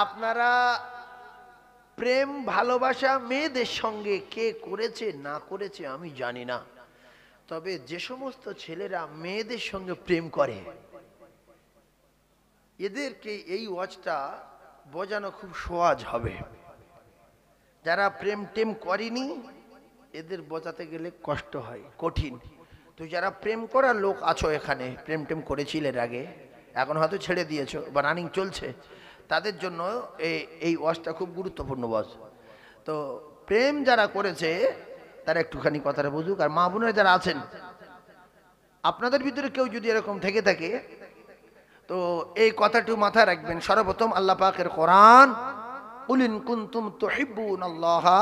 আপনারা প্রেম ভালোবাসা মেয়েদের সঙ্গে কে করেছে না করেছে আমি জানি না, তবে যে সমস্ত ছেলেরা মেয়েদের সঙ্গে প্রেম করে এদেরকে এই ওয়াজটা বোঝানো খুব সহজ হবে। যারা প্রেম টেম করেনি এদের বোঝাতে গেলে কষ্ট হয়, কঠিন। তো যারা প্রেম করার লোক আছো এখানে, প্রেম টেম করেছিলে আগে, এখন হয়তো ছেড়ে দিয়েছো বা রানিং চলছে, তাদের জন্য এই ওয়াজটা খুব গুরুত্বপূর্ণ ওয়াজ। তো প্রেম যারা করেছে তারা একটুখানি কথাটা বুঝুক। আর মা বোনেরা যারা আছেন আপনাদের ভিতরে কেউ যদি এরকম থেকে থাকে তো এই কথাটি মাথায় রাখবেন। সর্বপ্রথম আল্লাহ পাকের কোরআন, কুল ইন কুনতুম তুহিব্বুনাল্লাহা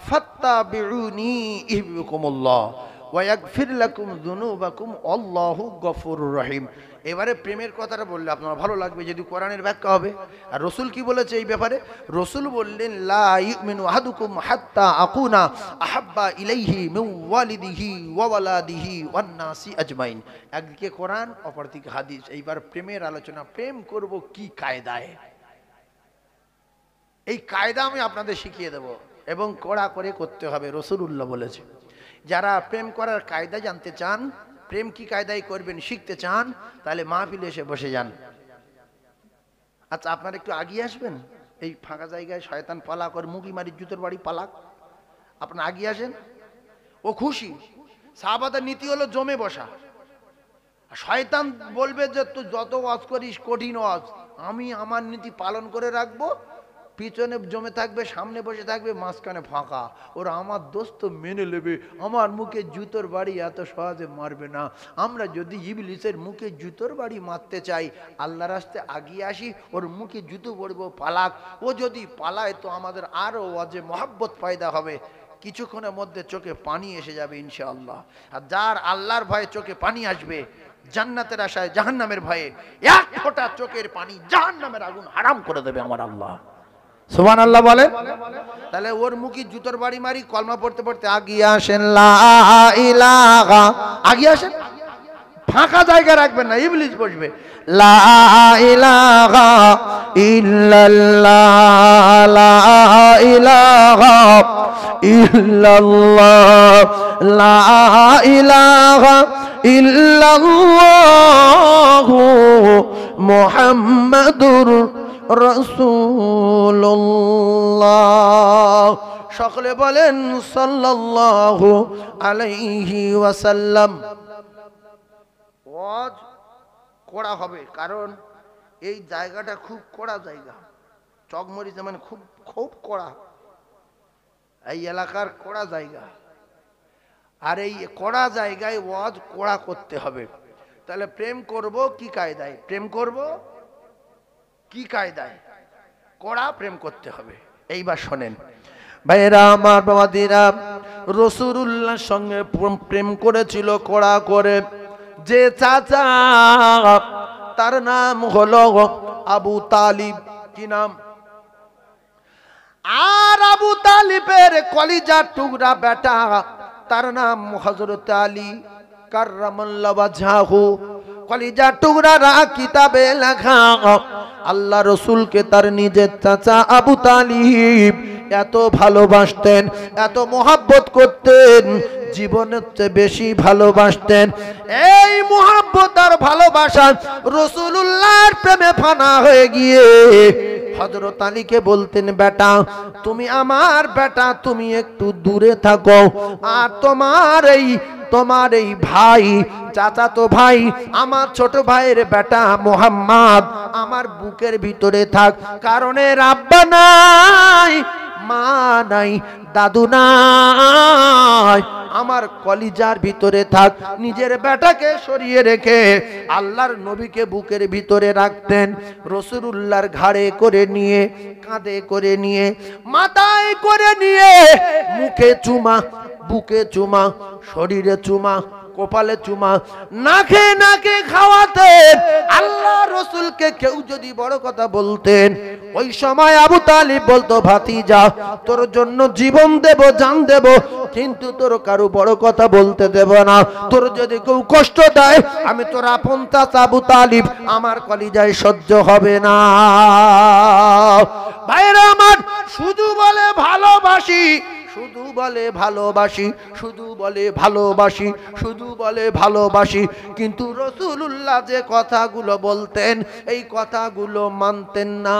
ফাত্তাবিউনি ইউহিব্বুকুমুল্লাহ ওয়া ইয়াগফির লাকুম যুনুবাকুম আল্লাহু গফুরুর রহিম। এবারে প্রেমের কথাটা বললে আপনার ভালো লাগবে যদি কোরআনের ব্যাখ্যা হবে। আর রসুল কি বলেছে এই ব্যাপারে? রসুল বললেন লা ইউমিনু আহাদুকুম হাত্তা আকুনা আহাব্বা ইলাইহি মিন ওয়ালিদিহি ওয়া ওয়ালাদিহি ওয়ান নাসি আজমাইন। একদিকে কোরআন, অপরদিকে হাদিস। এইবার প্রেমের আলোচনা। প্রেম করব কি কায়দায়, এই কায়দা আমি আপনাদের শিখিয়ে দেব এবং কড়া করে করতে হবে। রাসূলুল্লাহ বলেছে যারা প্রেম করার কায়দা জানতে চান, প্রেম কি কায়দায় করবেন শিখতে চান, তাহলে মাহফিলে এসে বসে যান। আচ্ছা আপনারা একটু আগিয়ে আসবেন, এই ফাঁকা জায়গায় শয়তান পালাক ওর মুখি মারি জুতোর বাড়ি পালাক, আপনারা আগিয়ে আসেন। ও খুশি। সাহাবাদের নীতি হলো জমে বসা। শয়তান বলবে যে তুই যত ওয়াজ করিস কঠিন ওয়াজ, আমি আমার নীতি পালন করে রাখবো। পিছনে জমে থাকবে, সামনে বসে থাকবে, মাঝখানে ফাঁকা। ওরা আমার দোস্ত মেনে নেবে, আমার মুখে জুতোর বাড়ি এত সহজে মারবে না। আমরা যদি ইবলিসের মুখে জুতোর বাড়ি মারতে চাই, আল্লাহ রাস্তায় আগিয়ে আসি, ওর মুখে জুতো পড়বো, পালাক। ও যদি পালায় তো আমাদের আরও ওয়াজে মহব্বত পয়দা হবে। কিছুক্ষণের মধ্যে চোখে পানি এসে যাবে ইনশাআল্লাহ। আর যার আল্লাহর ভয়ে চোখে পানি আসবে, জান্নাতের আশায় জাহান্নামের ভয়ে এক ফোঁটা চোখের পানি জাহান্নামের আগুন হারাম করে দেবে আমার আল্লাহ। সুবহানাল্লাহ বলে। তাহলে ওর মুখে জুতোর বাড়ি মারি, কলমা পড়তে পড়তে আগিয়ে আসেন, লা ইলাহা, আগিয়ে আসেন। ফাঁকা জায়গা রাখবেন না, ইবলিস বসবে। লা ইলাহা ইল্লাল্লাহ, লা ইলাহা ইল্লাল্লাহ, লা ইলাহা ইল্লাল্লাহ মুহাম্মাদুর রাসূলুল্লাহ। সকলে বলেন সাল্লাল্লাহু আলাইহি ওয়াসাল্লাম। ওয়াজ কড়া হবে, কারণ এই জায়গাটা খুব কড়া জায়গা। চকমরিচ মানে খুব খুব কড়া, এই এলাকার কড়া জায়গা। আর এই কড়া জায়গায় ওয়াজ কড়া করতে হবে। তাহলে প্রেম করব কি কায়দায়, প্রেম করব কি কায়দায়, কড়া প্রেম করতে হবে। এইবার শোনেন ভাইরা আমার, বাবাদিরা, রাসূলুল্লাহর সঙ্গে প্রেম করেছিল কড়া করে যে চাচা, তার নাম হলো আবু তালিব। কি নাম? আর আবু তালিবের কলিজার টুকরা বেটা, তার নাম হযরত আলী কাররামাল্লাহু ওয়াজহাহু। কলিজার টুকরারা কিতাবে লেখা আল্লাহ রসুলকে তার নিজের চাচা আবু তালিব এত ভালোবাসতেন, এত মোহাব্বত করতেন, জীবনের চেয়ে বেশি ভালোবাসতেন। এই মোহাব্বত আর ভালোবাসা রাসূলুল্লাহর প্রেমে ফানা হয়ে গিয়ে হযরত আলীকে বলতেন, বেটা তুমি আমার বেটা, তুমি একটু দূরে থাকো। আর তোমার এই ভাই, চাচাতো ভাই, আমার ছোট ভাইয়ের বেটা মুহাম্মদ আমার বুকের ভিতরে থাক। কারণ এর আব্বা নাই, মা নাই, দাদু নাই, আমার কলিজার ভিতরে থাক। নিজের বেটাকে সরিয়ে রেখে আল্লাহর নবীকে বুকের ভিতরে রাখতেন। রাসূলুল্লাহর ঘাড়ে করে নিয়ে, কাঁধে করে নিয়ে, মাথায় করে নিয়ে, মুখে চুমা, বুকে চুমা, শরীরে চুমা, কপালে চুমা, নাকে নাকে খাওয়াতেন। আল্লাহ রসুলকে কেউ যদি বড় কথা বলতেন, ওই সময় আবু তালিব বলতো, ভাতিজা তোর জন্য জীবন দেব, জান দেব, কিন্তু তোর কারো বড় কথা বলতে দেব না। তোর যদি কেউ কষ্ট দেয়, আমি তোর আপন চাচা আবু তালিব, আমার কলিজায় সহ্য হবে না। ভাইরা আমার, শুধু বলে ভালোবাসি, শুধু বলে ভালোবাসি, শুধু বলে ভালোবাসি, শুধু বলে ভালোবাসি, কিন্তু রাসূলুল্লাহ যে কথাগুলো বলতেন এই কথাগুলো মানতেন না।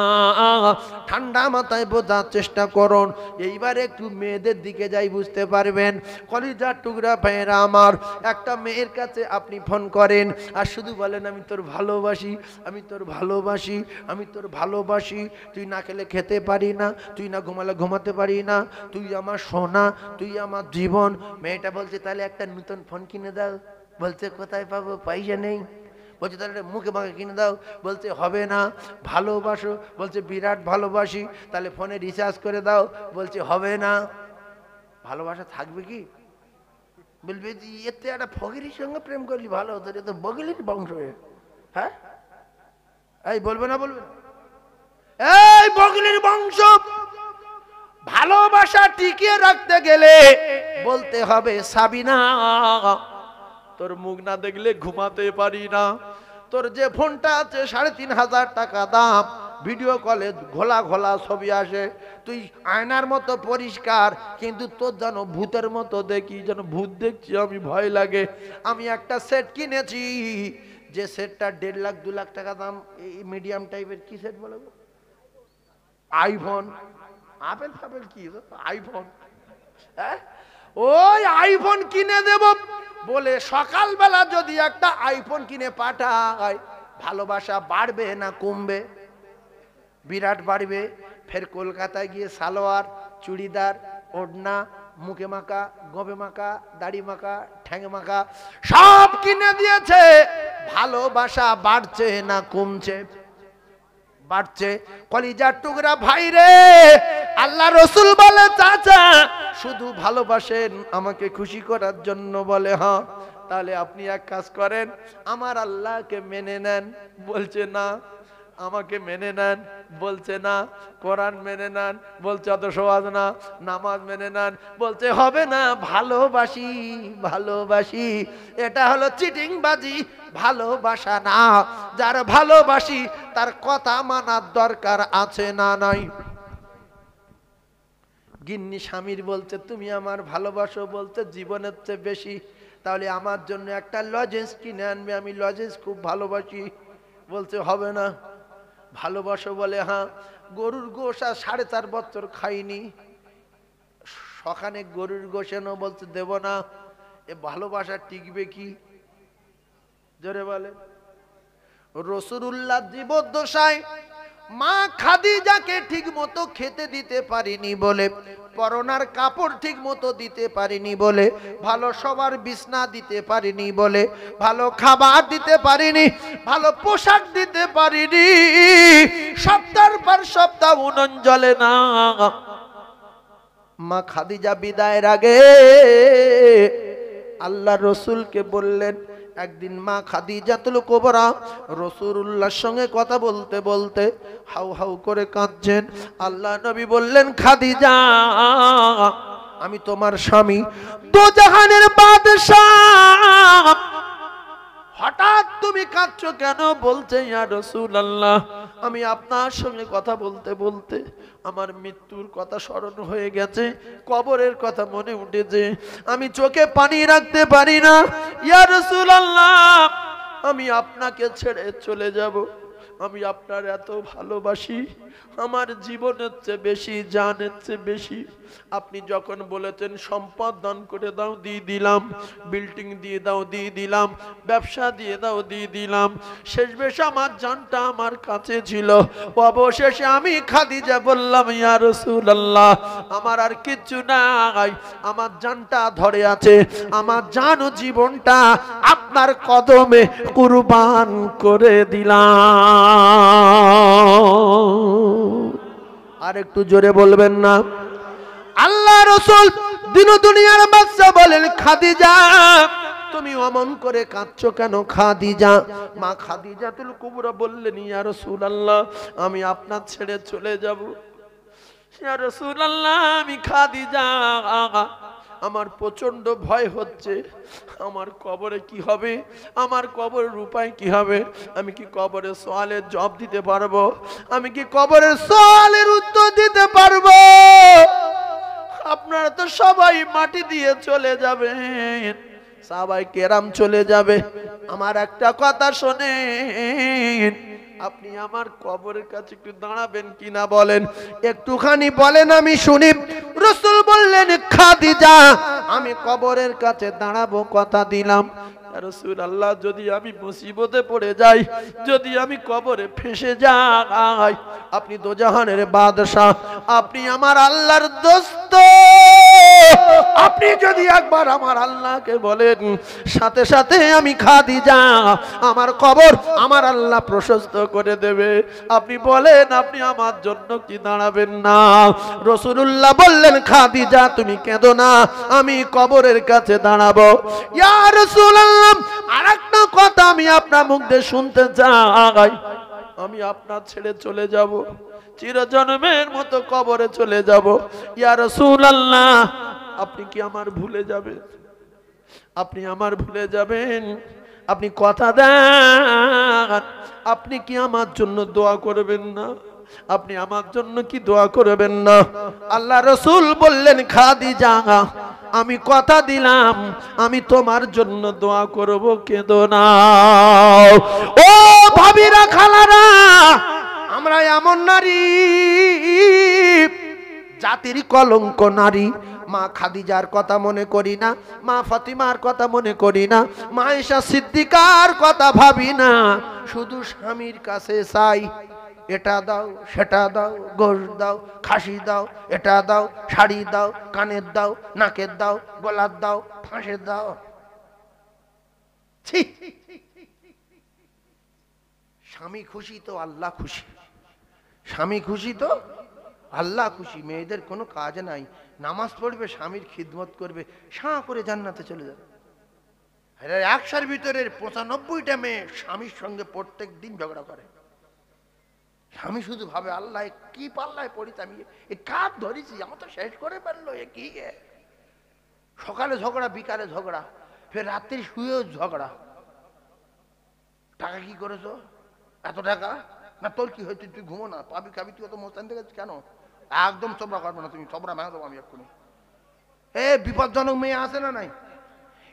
ঠান্ডা মাথায় বোঝার চেষ্টা করুন। এইবার একটু মেয়েদের দিকে যাই, বুঝতে পারবেন। কলিজার টুকরা ভাইয়েরা আমার, একটা মেয়ের কাছে আপনি ফোন করেন আর শুধু বলেন আমি তোর ভালোবাসি, আমি তোর ভালোবাসি, আমি তোর ভালোবাসি, তুই না খেলে খেতে পারি না, তুই না ঘুমালে ঘুমাতে পারি না, তুই আমার সোনা, তুই আমার জীবন। মেয়েটা বলছে তাহলে একটা নতুন ফোন কিনে দাও। বলছে কোথায় পাবো, পয়সা নেই। বলছে তাহলে মুখে মাখে কিনে দাও। বলছে হবে না। ভালোবাসো, বলছে বিরাট ভালোবাসি। তাহলে ফোনে রিচার্জ করে দাও। বলছে হবে না। ভালোবাসা থাকবে কি? বলবে যে এতে একটা ফকিরের সঙ্গে প্রেম করলি ভালো হতো, এ তো বগলির বংশ। হ্যাঁ, এই বলবে না, বলবে এই বগলির বংশ। ভালোবাসা টিকিয়ে রাখতে গেলে বলতে হবে সাবিনা তোর মুখ না দেখলে ঘুমাতে পারি না। তোর যে ফোনটা আছে ৩৫০০ টাকা দাম, ভিডিও কলে ঘোলা ঘোলা ছবি আসে, তুই আয়নার মতো পরিষ্কার, কিন্তু তোর যেন ভূতের মতো দেখি, যেন ভূত দেখছি আমি, ভয় লাগে। আমি একটা সেট কিনেছি, যে সেটটা ১.৫ লাখ ২ লাখ টাকা দাম, এই মিডিয়াম টাইপের। কি সেট বলে? আইফোন। আপেল ফাপেল কি আইফোন? ওই আইফোন কিনে দেব বলে সকালবেলা যদি একটা আইফোন কিনে পাঠায়, ভালোবাসা বাড়বে না কমবে? বিরাট বাড়বে। ফের কলকাতায় গিয়ে সালোয়ার, চুড়িদার, ওড়না, মুখে মাখা, গবে মাখা, দাড়ি মাখা, ঠ্যাঙে মাখা সব কিনে দিয়েছে। ভালোবাসা বাড়ছে না কমছে? বাড়ছে। কলিজার টুকরা ভাই রে, আল্লাহ রসুল বলে চাচা শুধু ভালোবাসেন আমাকে খুশি করার জন্য? বলে হ্যাঁ। তাহলে আপনি এক কাজ করেন, আমার আল্লাহকে মেনে নেন। বলছে না। আমাকে মেনে নেন? বলছে না। কোরআন মেনে নেন? বলছে অত সহজ না। নামাজ মেনে নেন? বলছে হবে না। ভালোবাসি, ভালোবাসি, এটা হলো চিটিংবাজি, ভালোবাসা না। যার ভালোবাসি তার কথা মানার দরকার আছে না নাই? গিন্নি স্বামীর বলছে তুমি আমার ভালোবাসো, বলছে জীবনের চেয়ে বেশি, তাহলে আমার জন্য একটা লজেন্স কিনে আনবে, আমি লজেন্স খুব ভালোবাসি। বলছে হবে না। ভালোবাসো? বলে হ্যাঁ। গরুর গোশ আর ৪.৫ বছর খাইনি, সখানে গরুর গোশ এনো। বলছে দেব না। এ ভালোবাসা টিকবে কি? জোরে বলে। রাসূলুল্লাহ জীবদ্দশায় মা খাদিজাকে ঠিক মতো খেতে দিতে পারিনি বলে, পরনার কাপড় ঠিক মতো দিতে পারিনি বলে, ভালো সবার বিছনা দিতে পারিনি বলে, ভালো খাবার দিতে পারিনি, ভালো পোশাক দিতে পারিনি। সপ্তাহের পর সপ্তাহ উনুন জ্বলে না। মা খাদিজা বিদায়ের আগে আল্লাহ রসুলকে বললেন, একদিন মা খাদিজাতুল কুবরা রাসূলুল্লাহর সঙ্গে কথা বলতে বলতে হাউ হাউ করে কাঁদছেন। আল্লাহ নবী বললেন, খাদিজা আমি তোমার স্বামী, দো জাহানের বাদশাহ, হঠাৎ তুমি কাঁদছো কেন? বলছে ইয়া রাসূলুল্লাহ আমি আপনার সঙ্গে কথা বলতে বলতে আমার মৃত্যুর কথা স্মরণ হয়ে গেছে, কবরের কথা মনে উঠেছে, আমি চোখে পানি রাখতে পারি না। ইয়া রাসূলুল্লাহ আমি আপনাকে ছেড়ে চলে যাব, আমি আপনার এত ভালোবাসি, আমার জীবনের চেয়ে বেশি, জানের চেয়ে বেশি। আপনি যখন বলেছেন সম্পদ দান করে দাও, দিয়ে দিলাম, বিল্ডিং দিয়ে দাও, দিয়ে দিলাম, ব্যবসা দিয়ে দাও, দিয়ে দিলাম, শেষ বেশ আমার জানটা আমার কাছে ছিল। অবশেষে আমি খাদিজা বললাম, ইয়া রাসূলুল্লাহ আমার আর কিচ্ছু নাই, আমার জানটা ধরে আছে, আমার জান ও জীবনটা আপনার কদমে কুরবান করে দিলাম। আর একটু জোরে বলবেন না? আল্লাহ রাসূল দিন দুনিয়ার বাদশা বলেন, খাদিজা তুমি অমন করে কাঁদছো কেন খাদিজা? মা খাদিজাতুল কুবরা বললেন, ইয়া রাসূলুল্লাহ, আমি আপনার ছেড়ে চলে যাব। ইয়া রাসূলুল্লাহ, আমি খাদিজা, আমার প্রচন্ড ভয় হচ্ছে। আমার কবরে কি হবে? আমার কবরের উপায় কি হবে? আমি কি কবরের সওয়ালের জবাব দিতে পারবো? আমি কি কবরের সওয়ালের উত্তর দিতে পারবো? আপনারা তো সবাই মাটি দিয়ে চলে যাবেন, সবাই কেরাম চলে যাবে। আমার একটা কথা শোনেন, আপনি আমার কবরের কাছে একটু দাঁড়াবেন কিনা বলেন, একটুখানি বলেন, আমি শুনি। রাসূল বললেন, খাদিজা, আমি কবরের কাছে দাঁড়াবো, কথা দিলাম। রাসূলুল্লাহ, যদি আমি মুসিবতে পড়ে যাই, যদি আমি কবরে ফেঁসে যাই, আপনি দোজাহানের বাদশা, আপনি আমার আল্লাহর দোস্ত, আপনি যদি একবার আমার আল্লাহকে বলেন, সাথে সাথে আমি খাদিজা, আমার কবর আমার আল্লাহ প্রশস্ত করে দেবে। আপনি বলেন, আপনি আমার জন্য কি দাঁড়াবেন না? রাসূলুল্লাহ বললেন, খাদিজা, তুমি কেঁদো না, আমি কবরের কাছে দাঁড়াবো। ইয়া রাসূলুল্লাহ, আরেকটা কথা আমি আপনার মুখ দিয়ে শুনতে চাই। আমি আপনার ছেড়ে চলে যাব, চিরজন্মের মতো কবরে চলে যাব। ইয়া রাসূলুল্লাহ, আপনি কি আমার ভুলে যাবেন? আপনি আমার ভুলে যাবেন? আপনি কথা দেন, আপনি কি আমার জন্য দোয়া করবেন না? আপনি আমার জন্য কি দোয়া করবেন না? আল্লাহ রাসূল বললেন, খাদিজা, আমি কথা দিলাম, আমি তোমার জন্য দোয়া করব, কেঁদো না। ও ভাবিরা, খালারা, আমরা এমন নারী, জাতির কলঙ্ক নারী। মা খাদিজার কথা মনে করি না, মা ফাতিমার কথা মনে করি না, মা আয়েশা সিদ্দিকার কথা ভাবি না, শুধু স্বামীর কাছে চাই, এটা দাও, সেটা দাও, গোশ দাও, খাসি দাও, এটা দাও, শাড়ি দাও, কানের দাও, নাকের দাও, গলার দাও, ফাঁসের দাও। ছি! স্বামী খুশি তো আল্লাহ খুশি, স্বামী খুশি তো আল্লাহ খুশি। মেয়েদের কোনো কাজ নাই, নামাজ পড়বে, স্বামীর খিদমত করবে, সাঁ করে জান্নাতে চলে যাবে। 100-র ভিতরে 95টা মেয়ে স্বামীর সঙ্গে প্রত্যেক দিন ঝগড়া করে। স্বামী শুধু ভাবে, আল্লাহ কি পাল্লায় পড়িতে আমি, এ কাজ ধরেছি, আমার তো শেষ করে পারলো, এ কি? সকালে ঝগড়া, বিকালে ঝগড়া, ফের রাত্রি শুয়েও ঝগড়া। টাকা কি করেছো? এত টাকা না, তোর কি হয়েছে? তুই ঘুমো না, পাবি খাবি, তুই অত মোস্তান থেকে কেন? একদম চবড়া করবে না তুমি, চবড়া ভেঙে দেবো আমি এক্ষুনি। বিপজ্জনক মেয়ে আছে না নাই?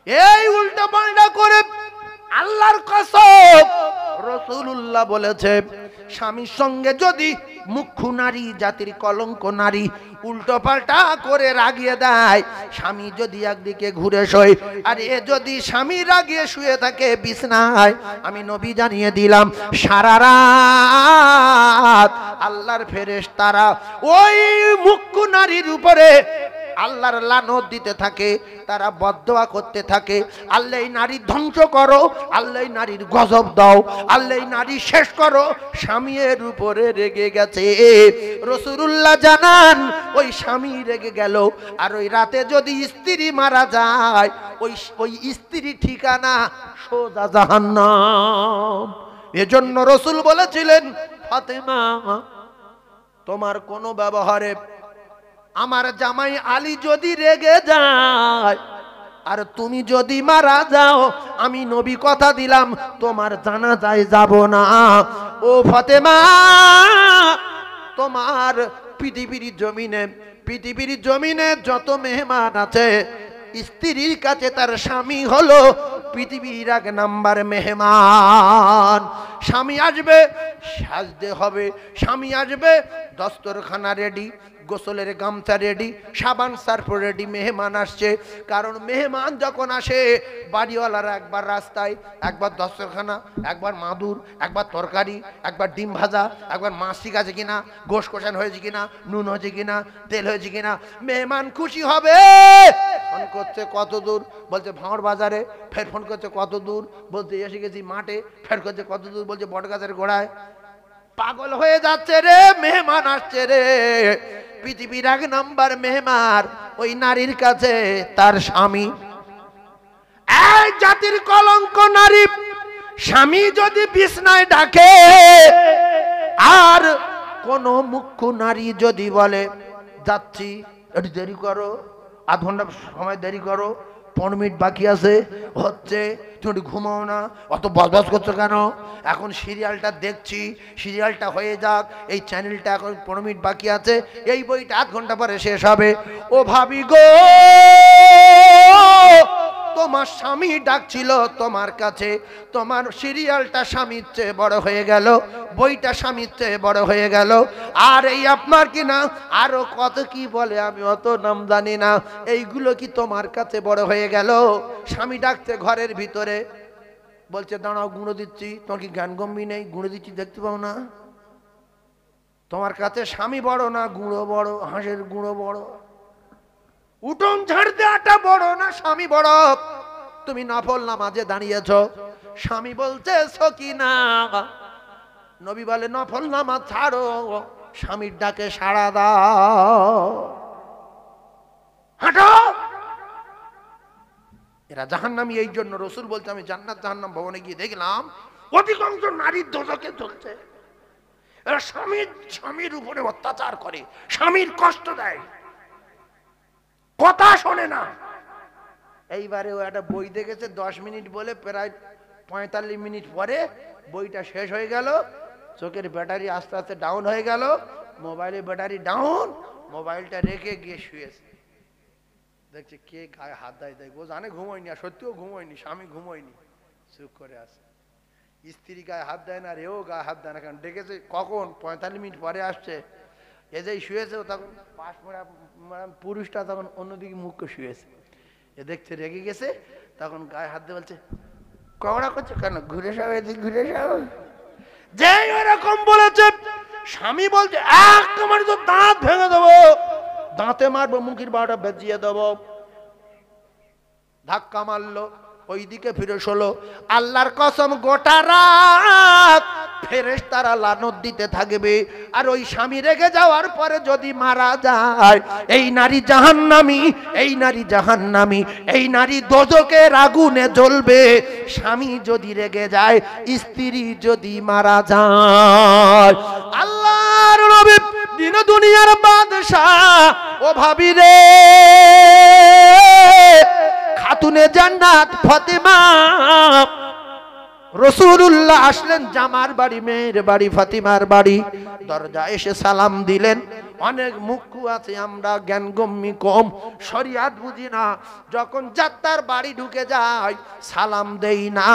এই উল্টা পাল্টা করে আল্লাহর কসম, রাসূলুল্লাহ বলেছে, স্বামীর সঙ্গে যদি মুখ্য নারী, জাতির কলঙ্ক নারী, উল্টো পাল্টা করে রাগিয়ে দেয়, স্বামী যদি একদিকে ঘুরে শোয়, আর এ যদি স্বামী রাগিয়ে শুয়ে থাকে বিছনায়, আমি নবী জানিয়ে দিলাম, সারা রাত আল্লাহর ফেরেশতারা ওই মুখ্য নারীর উপরে আল্লাহর লানত দিতে থাকে, তারা বদদোয়া করতে থাকে, আল্লাহ এই নারী ধ্বংস করো, আল্লাহ এই নারীর গজব দাও, আল্লাহ এই নারী শেষ করো। স্বামীর উপরে রেগে গেছে, রাসূলুল্লাহ জানান, ওই স্বামী রেগে গেল, আর ওই রাতে যদি স্ত্রী মারা যায়, ওই স্ত্রী ঠিকানা সোজা জাহান্নাম। এজন্য রাসূল বলেছিলেন, ফাতেমা, তোমার কোনো ব্যবহারে আমার জামাই আলী যদি রেগে যায়, আর তুমি যদি মারা যাও, আমি নবী কথা দিলাম, তোমার জানাজায় যাব না। ও ফাতেমা, তোমার পৃথিবীর জমিনে যত মেহমান আছে, স্ত্রীর কাছে তার স্বামী হলো পৃথিবীর 1 নাম্বার মেহমান। স্বামী আসবে, সাজতে হবে, স্বামী আসবে, দস্তরখানা রেডি, গোসলের গামছা রেডি, সাবান সার্ফ রেডি, মেহমান আসছে। কারণ মেহমান যখন আসে, বাড়িওয়ালারা একবার রাস্তায়, একবার দস্তরখানা, একবার মাদুর, একবার তরকারি, একবার ডিম ভাজা, একবার মাছ ঠিক আছে কিনা, গোশ কষান হয়েছে কিনা, নুন হয়েছে কিনা, তেল হয়েছে কিনা, মেহমান খুশি হবে। ফোন করছে কত দূর, বলছে ভাঁড় বাজারে, ফের ফোন করছে কত দূর, বলতে এসে গেছি মাঠে, ফের করছে কত দূর, বলছে বটগাছের গোড়ায়। পাগল হয়ে যাচ্ছে রে, মেহমান আসছে রে। পৃথিবীর 1 নাম্বার মেহমান ওই নারীর কাছে তার স্বামী। এই জাতির কলঙ্ক নারী। স্বামী যদি বিছনায় ডাকে আর কোন মুখ্য নারী যদি বলে যাচ্ছি, একটু দেরি করো, আধ ঘন্টা সময় দেরি করো, 15 মিনিট বাকি আছে, হচ্ছে, তুমি ঘুমাও না, অত বজবজ করছো কেন, এখন সিরিয়ালটা দেখছি, সিরিয়ালটা হয়ে যাক, এই চ্যানেলটা এখন 15 মিনিট বাকি আছে, এই বইটা আধ ঘন্টা পরে শেষ হবে। ও ভাবি গো, তোমার স্বামী ডাকছিল তোমার কাছে, তোমার সিরিয়ালটা স্বামীর চেয়ে বড় হয়ে গেল, বইটা স্বামীর চেয়ে বড় হয়ে গেল, আর এই আপনার কি না আরো কত কি বলে আমি অত নাম জানি না, এইগুলো কি তোমার কাছে বড় হয়ে গেল? স্বামী ডাকছে ঘরের ভিতরে, বলছে দাঁড়াও গুঁড়ো দিচ্ছি, তোমার কি জ্ঞান গম্ভীর নেই? গুঁড়ো দিচ্ছি দেখতে পাও না? তোমার কাছে স্বামী বড় না গুঁড়ো বড়? হাঁসের গুঁড়ো বড়? উঠোন ঝাড় দেওয়াটা বড় না স্বামী বড়? তুমি নফল নামাজে দাঁড়িয়েছ, স্বামী বলছে সকিনা, নবী বলে নফল নামাজ ছাড়ো, স্বামীর ডাকে সাড়া দাও, হাঁটো। এরা জাহান্নামী। এই জন্য রসুল বলছে আমি জান্নাত জাহান্নাম ভবনে গিয়ে দেখলাম অধিকাংশ নারীর দোজখে চলছে। এরা স্বামীর উপরে অত্যাচার করে, স্বামীর কষ্ট দেয়, কথা শোনে না। এইবারে ও একটা বই দেখেছে 10 মিনিট বলে, প্রায় 45 মিনিট পরে বইটা শেষ হয়ে গেল, চোখের ব্যাটারি আস্তে আস্তে ডাউন হয়ে গেল, মোবাইলের ব্যাটারি ডাউন, মোবাইলটা রেখে গিয়ে শুয়েছে। দেখছে কে গায়ে হাত দেয়, ও জানে ঘুমোয়নি, আর সত্যিও ঘুমোয়নি, স্বামী ঘুমোয়নি, চুপ করে আছে। স্ত্রী গায়ে হাত দেয় না, রেও গায়ে হাত দেয় না, কারণ ডেকেছে কখন, 45 মিনিট পরে আসছে, এ যেই শুয়েছে তখন পাশ পুরুষটা তখন অন্যদিকে মুখ করে শুয়েছে, এ দেখছে রেগে গেছে, তখন গায়ে হাত দিয়ে বলছে কড়া করছে কেন, ঘুরে যাও এদিক, ঘুরে যাও। যে এরকম বলেছে, স্বামী বলছে এক তোমার তো দাঁত ভেঙে দেবো, দাঁতে মারবো, মুখের বারোটা বেজিয়ে দেবো, ধাক্কা মারলো, ওই দিকে ফিরে শোলো। আল্লাহর কসম গোটা রাত ফেরেশতারা লানত দিতে থাকবে, আর ওই স্বামী রেগে যাওয়ার পরে যদি মারা যায়, এই নারী জাহান্নামী, এই নারী জাহান্নামী, এই নারী দোজখের আগুনে জ্বলবে। স্বামী যদি রেগে যায়, স্ত্রী যদি মারা যায়। আল্লাহর নবী দিন দুনিয়ার বাদশাহ, ও ভাবি রে, খাতুনে জান্নাত ফাতেমা, রাসূলুল্লাহ আসলেন, জামার বাড়ি, মেয়ের বাড়ি, ফাতিমার বাড়ি, দরজা এসে সালাম দিলেন। অনেক মুখ্য আছে, আমরা জ্ঞানগম্যী কম, শরিয়াত বুঝি না, যখন যাত্রার বাড়ি ঢুকে যায় সালাম দেই না।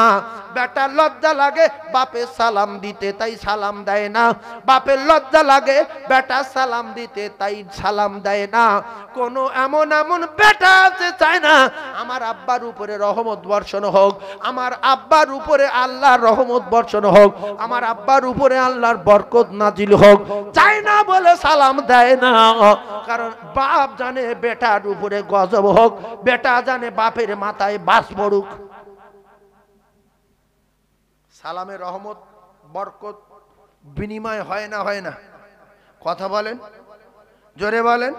বেটার লজ্জা লাগে বাপের সালাম দিতে, তাই সালাম দেয় না, বাপের লজ্জা লাগে বেটা সালাম দিতে, তাই সালাম দেয় না। কোন এমন এমন বেটা আছে চায় না আমার আব্বার উপরে রহমত বর্ষণ হোক, আমার আব্বার উপরে আল্লাহর রহমত বর্ষণ হোক, আমার আব্বার উপরে আল্লাহর বরকত নাজিল হোক, চায় না বলে সালাম দেয় না। কারণ বাপ জানে বেটার উপরে গজব হোক, বেটা জানে বাপের মাথায় বাস পড়ুক। সালামের রহমত বরকত বিনিময় হয় না, হয় না? কথা বলেন, জোরে বলেন।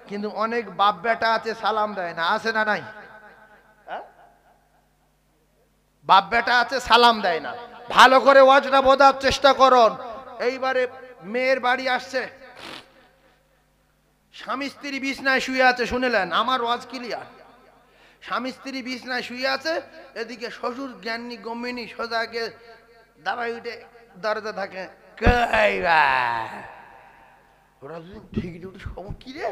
কিন্তু অনেক বাপ বেটা আছে সালাম দেয় না, আছে না নাই? বাপ বেটা আছে সালাম দেয় না। ভালো করে ওয়াজটা বোঝার চেষ্টা করুন। এইবারে মেয়ের বাড়ি আসছে, স্বামী স্ত্রী বিছনায় শুয়ে আছে, শুনেলেন আমার ওয়াজ ক্লিয়ার। স্বামী স্ত্রী বিছনায় শুয়ে আছে, এদিকে শ্বশুর জ্ঞানী গম্যিনী সোজা গিয়ে দাবাই উঠে দরজা থাকে, ঠিক কি রে,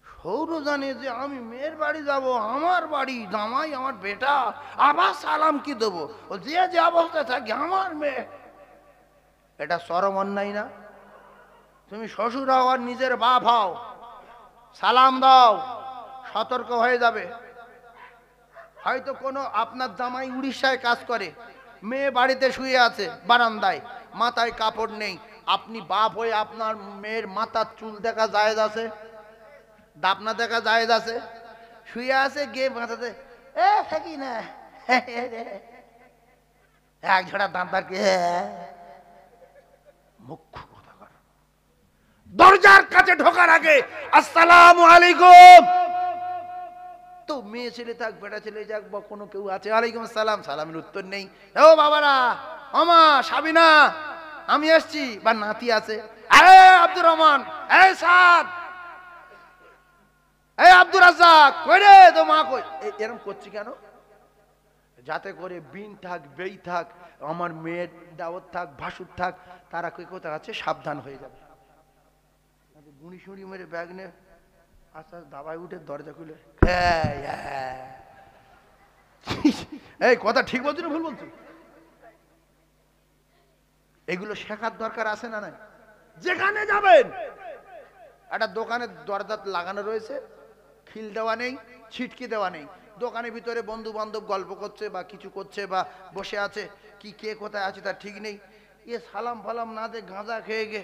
সৌর জানে যে আমি মেয়ের বাড়ি যাব, আমার বাড়ি, জামাই আমার বেটা, আবার সালাম কি দেবো, যে যে অবস্থায় থাকে আমার মেয়ে। এটা চরম অন্যায় না? তুমি শ্বশুর হও আর নিজের বাপ হও, সালাম দাও, সতর্ক হয়ে যাবে। হয়তো কোনো আপনার জামাই উড়িষ্যায় কাজ করে, মেয়ে বাড়িতে শুয়ে আছে বারান্দায়, মাথায় কাপড় নেই, আপনি বাপ হয়ে আপনার মেয়ের মাথার চুল দেখা জায়েজ আছে? দাপনা দেখা জায়েজ আছে? শুয়ে আছে, গিয়ে মাথাতে এ থাকি না এক ঝোড়া দাঁতার কে মুখ্য কথা কর। দরজার কাছে ঢোকার আগে আসসালামু আলাইকুম, তো মেয়ে ছেলে থাক বেটা ছেলে যাক বা কোনো কেউ আছে, ওয়ালাইকুম আসসালাম, সালামের উত্তর নেই। ও বাবারা, আমা সাবিনা, আমি আসছি, বা নাতি আছে, আব্দুর রহমান, সাদ, আব্দুর রাজ্জাক, কই রে তো মা কই, এরকম করছি কেন? যাতে করে বিন থাক বেই থাক, আমার মেয়ের দাওয়াত থাক ভাসুর থাক, তারা কই কোথায় আছে সাবধান হয়ে যাবে। গুঁড়ি শুঁড়ি মেরে ব্যাগ নে আচ্ছা দাবায় উঠে দরজা খুলে, এই কথা ঠিক বলছি না ভুল বলছি? এগুলো শেখার দরকার আছে না নাই? যেখানে যাবেন একটা দোকানের দরজা লাগানো রয়েছে, খিল দেওয়া নেই, ছিটকি দেওয়া নেই, দোকানের ভিতরে বন্ধু বান্ধব গল্প করছে বা কিছু করছে বা বসে আছে, কি কে কোথায় আছে তার ঠিক নেই, এ সালাম ফালাম না দে গাঁজা খেয়ে গে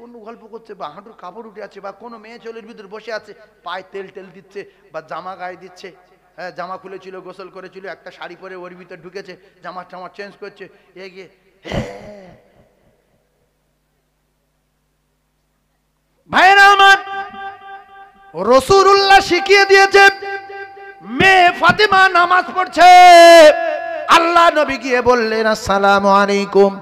অন্য গল্প করছে বা হাঁটুর কাপড় উঠে আছে বা কোনো মেয়ে ছেলের ভিতরে বসে আছে, পায়ে তেল টেল দিচ্ছে বা জামা গায়ে দিচ্ছে, হ্যাঁ জামা খুলেছিল গোসল করেছিল, একটা শাড়ি পরে ওর ভিতরে ঢুকেছে, জামা টামা চেঞ্জ করছে, এগিয়ে ভাইরা আমার, রাসূলুল্লাহ শিখিয়ে দিয়েছে, মেয়ে ফাতেমা নামাজ পড়ছে, আল্লাহ নবী গিয়ে বললেন আসসালামু আলাইকুম,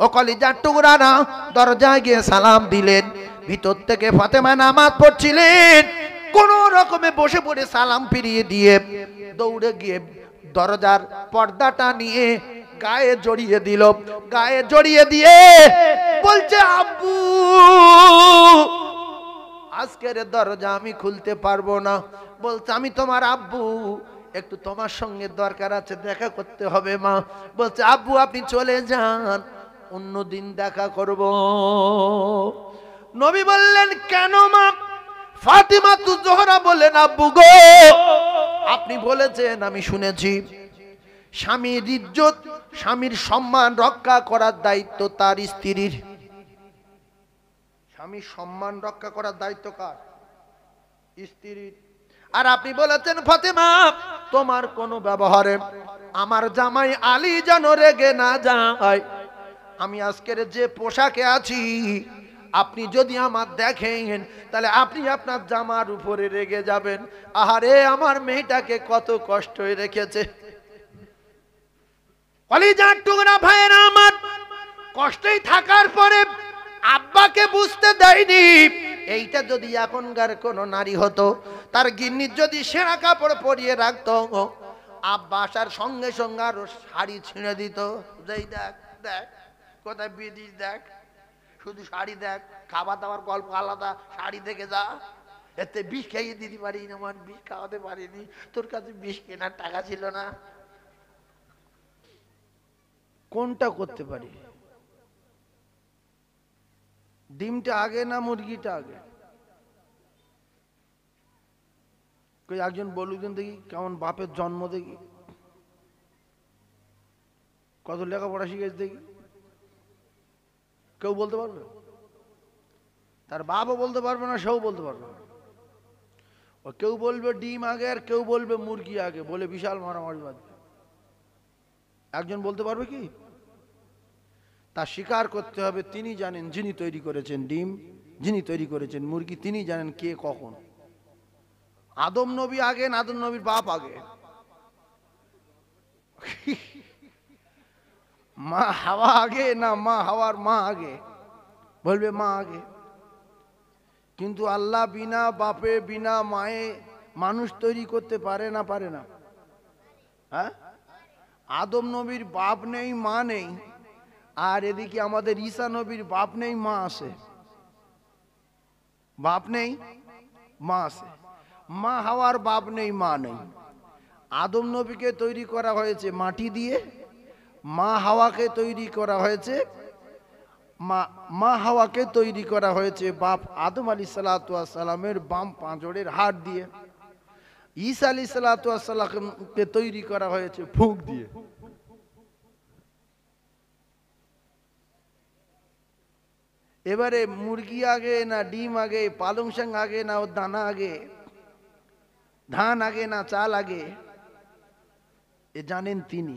ও কলিজার টুকরা না, দরজায় গিয়ে সালাম দিলেন। ভিতর থেকে ফাতেমা নামাজ পড়ছিলেন, কোন রকমে বসে পড়ে সালাম ফিরিয়ে দিয়ে দৌড়ে গিয়ে দরজার পর্দাটা নিয়ে গায়ে জড়িয়ে দিল, গায়ে জড়িয়ে দিয়ে বলছে আব্বু আজকের দরজা আমি খুলতে পারবো না। বলছে আমি তোমার আব্বু, একটু তোমার সঙ্গে দরকার আছে, দেখা করতে হবে মা। বলছে আব্বু আপনি চলে যান, অন্যদিন দেখা করব। নবী বললেন কেন মা? ফাতিমা তু জোহরা বললেন আব্বু গো আপনি বলেছেন আমি শুনেছি, স্বামীর ইজ্জত স্বামীর সম্মান রক্ষা করার দায়িত্ব তার স্ত্রীর। স্বামীর সম্মান রক্ষা করার দায়িত্ব কার? স্ত্রীর। আর আপনি বলেছেন ফাতেমা তোমার কোন ব্যবহারে আমার জামাই আলী যেন রেগে না যায়। আমি আজকের যে পোশাকে আছি আপনি যদি আমার দেখেন তাহলে আপনি আপনার জামার উপরে রেগে যাবেন। আহারে আমার মেয়েটাকে কত কষ্ট রেখেছে। কলিজার টুকরা ভাইয়েরা আমার, কষ্টই থাকার পরে আব্বাকে বুঝতে দেয়নি। এইটা যদি এখনকার কোন নারী হতো, তার গিন্নির যদি সেরা কাপড় পরিয়ে রাখতো, আব্বা আসার সঙ্গে সঙ্গে আরো শাড়ি ছিঁড়ে দিত। যেই দেখ দেখ কোথায় বিদিস, দেখ শুধু শাড়ি দেখ, খাওয়া দাওয়ার গল্প আলাদা, শাড়ি দেখে যা। এতে বিষ খাইয়ে দিতে পারি না, আমার বিষ খাওয়াতে পারিনি, তোর কাছে বিষ কেনার টাকা ছিল না। কোনটা করতে পারি? ডিমটা আগে না মুরগিটা আগে? একজন বলুন দেখি, কেমন বাপের জন্ম দেখি, কত লেখাপড়া শিখেছে দেখি? কেউ বলতে পারবে? তার বাপও বলতে পারবে না, সেও বলতে পারবে না। ও কেউ বলবে ডিম আগে আর কেউ বলবে মুরগি আগে, বলে বিশাল মারামারি বাঁধবে। একজন বলতে পারবে কি? তা স্বীকার করতে হবে তিনি জানেন যিনি তৈরি করেছেন ডিম, যিনি তৈরি করেছেন মুরগি, তিনি জানেন কে কখন। আদম নবী আগে না আদম নবীর বাপ আগে? মা হাওয়া আগে না মা হাওয়ার মা আগে? বলবে মা আগে। কিন্তু আল্লাহ বিনা বাপে বিনা মায়ে মানুষ তৈরি করতে পারে না? পারে না? হ্যাঁ, আদম নবীর বাপ নেই মা নেই, আর এদিকে আমাদের ঈসা নবীর বাপ নেই মা আছে। বাপ নেই মা আছে। মা হাওয়ার বাপ নেই মা নেই। আদম নবীকে তৈরি করা হয়েছে মাটি দিয়ে, মা হাওয়াকে তৈরি করা হয়েছে, মা হাওয়াকে তৈরি করা হয়েছে বাপ আদম আলাইহিস সালাতু ওয়াস সালামের বাম পাঁজরের হাড় দিয়ে। ঈসা আলাইহিস সালাতু ওয়াস সালামকে তৈরি করা হয়েছে ফুঁক দিয়ে। এবারে মুরগি আগে না ডিম আগে, পালং শাক আগে না ওর দানা আগে, ধান আগে না চাল আগে, এ জানেন তিনি,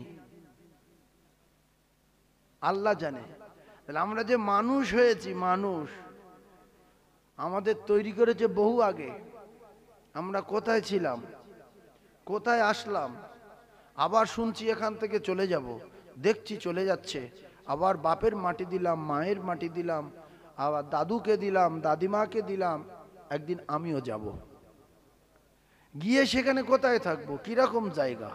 আল্লাহ জানে। তাহলে আমরা যে মানুষ হয়েছি, মানুষ আমাদের তৈরি করেছে বহু আগে। আমরা কোথায় ছিলাম, কোথায় আসলাম, আবার শুনছি এখান থেকে চলে যাব, দেখছি চলে যাচ্ছে, আবার বাপের মাটি দিলাম, মায়ের মাটি দিলাম, আবার দাদুকে দিলাম, দাদিমাকে দিলাম, একদিন আমিও যাব। গিয়ে সেখানে কোথায় থাকবো, কিরকম জায়গা?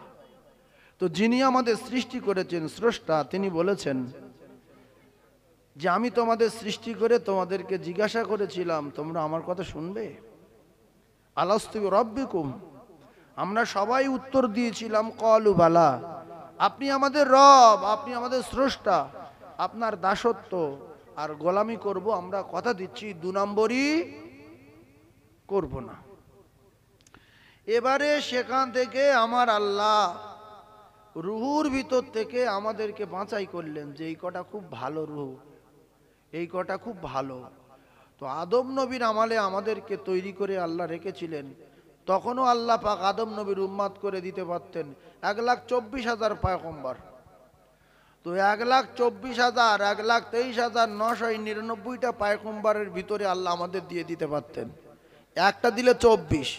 তো যিনি আমাদের সৃষ্টি করেছেন, স্রষ্টা, তিনি বলেছেন যে আমি তোমাদের সৃষ্টি করে তোমাদেরকে জিজ্ঞাসা করেছিলাম, তোমরা আমার কথা শুনবে? আলাস্তু বিরাব্বিকুম, আমরা সবাই উত্তর দিয়েছিলাম ক্বালু বালা, আপনি আমাদের রব, আপনি আমাদের স্রষ্টা, আপনার দাসত্ব আর গোলামি করব, আমরা কথা দিচ্ছি 2 নম্বরই করব না। এবারে সেখান থেকে আমার আল্লাহ রুহুর ভিতর থেকে আমাদেরকে বাঁচাই করলেন যে এই কটা খুব ভালো রুহ, এই কটা খুব ভালো। তো আদম নবীর আমলে আমাদেরকে তৈরি করে আল্লাহ রেখেছিলেন। তখনও আল্লাহ পাক আদম নবীর উম্মাত করে দিতে পারতেন 1,24,000 পয়গম্বর। তো 1,24,000, 1,23,999টা পয়গম্বরের ভিতরে আল্লাহ আমাদের দিয়ে দিতে পারতেন, একটা দিলে 24।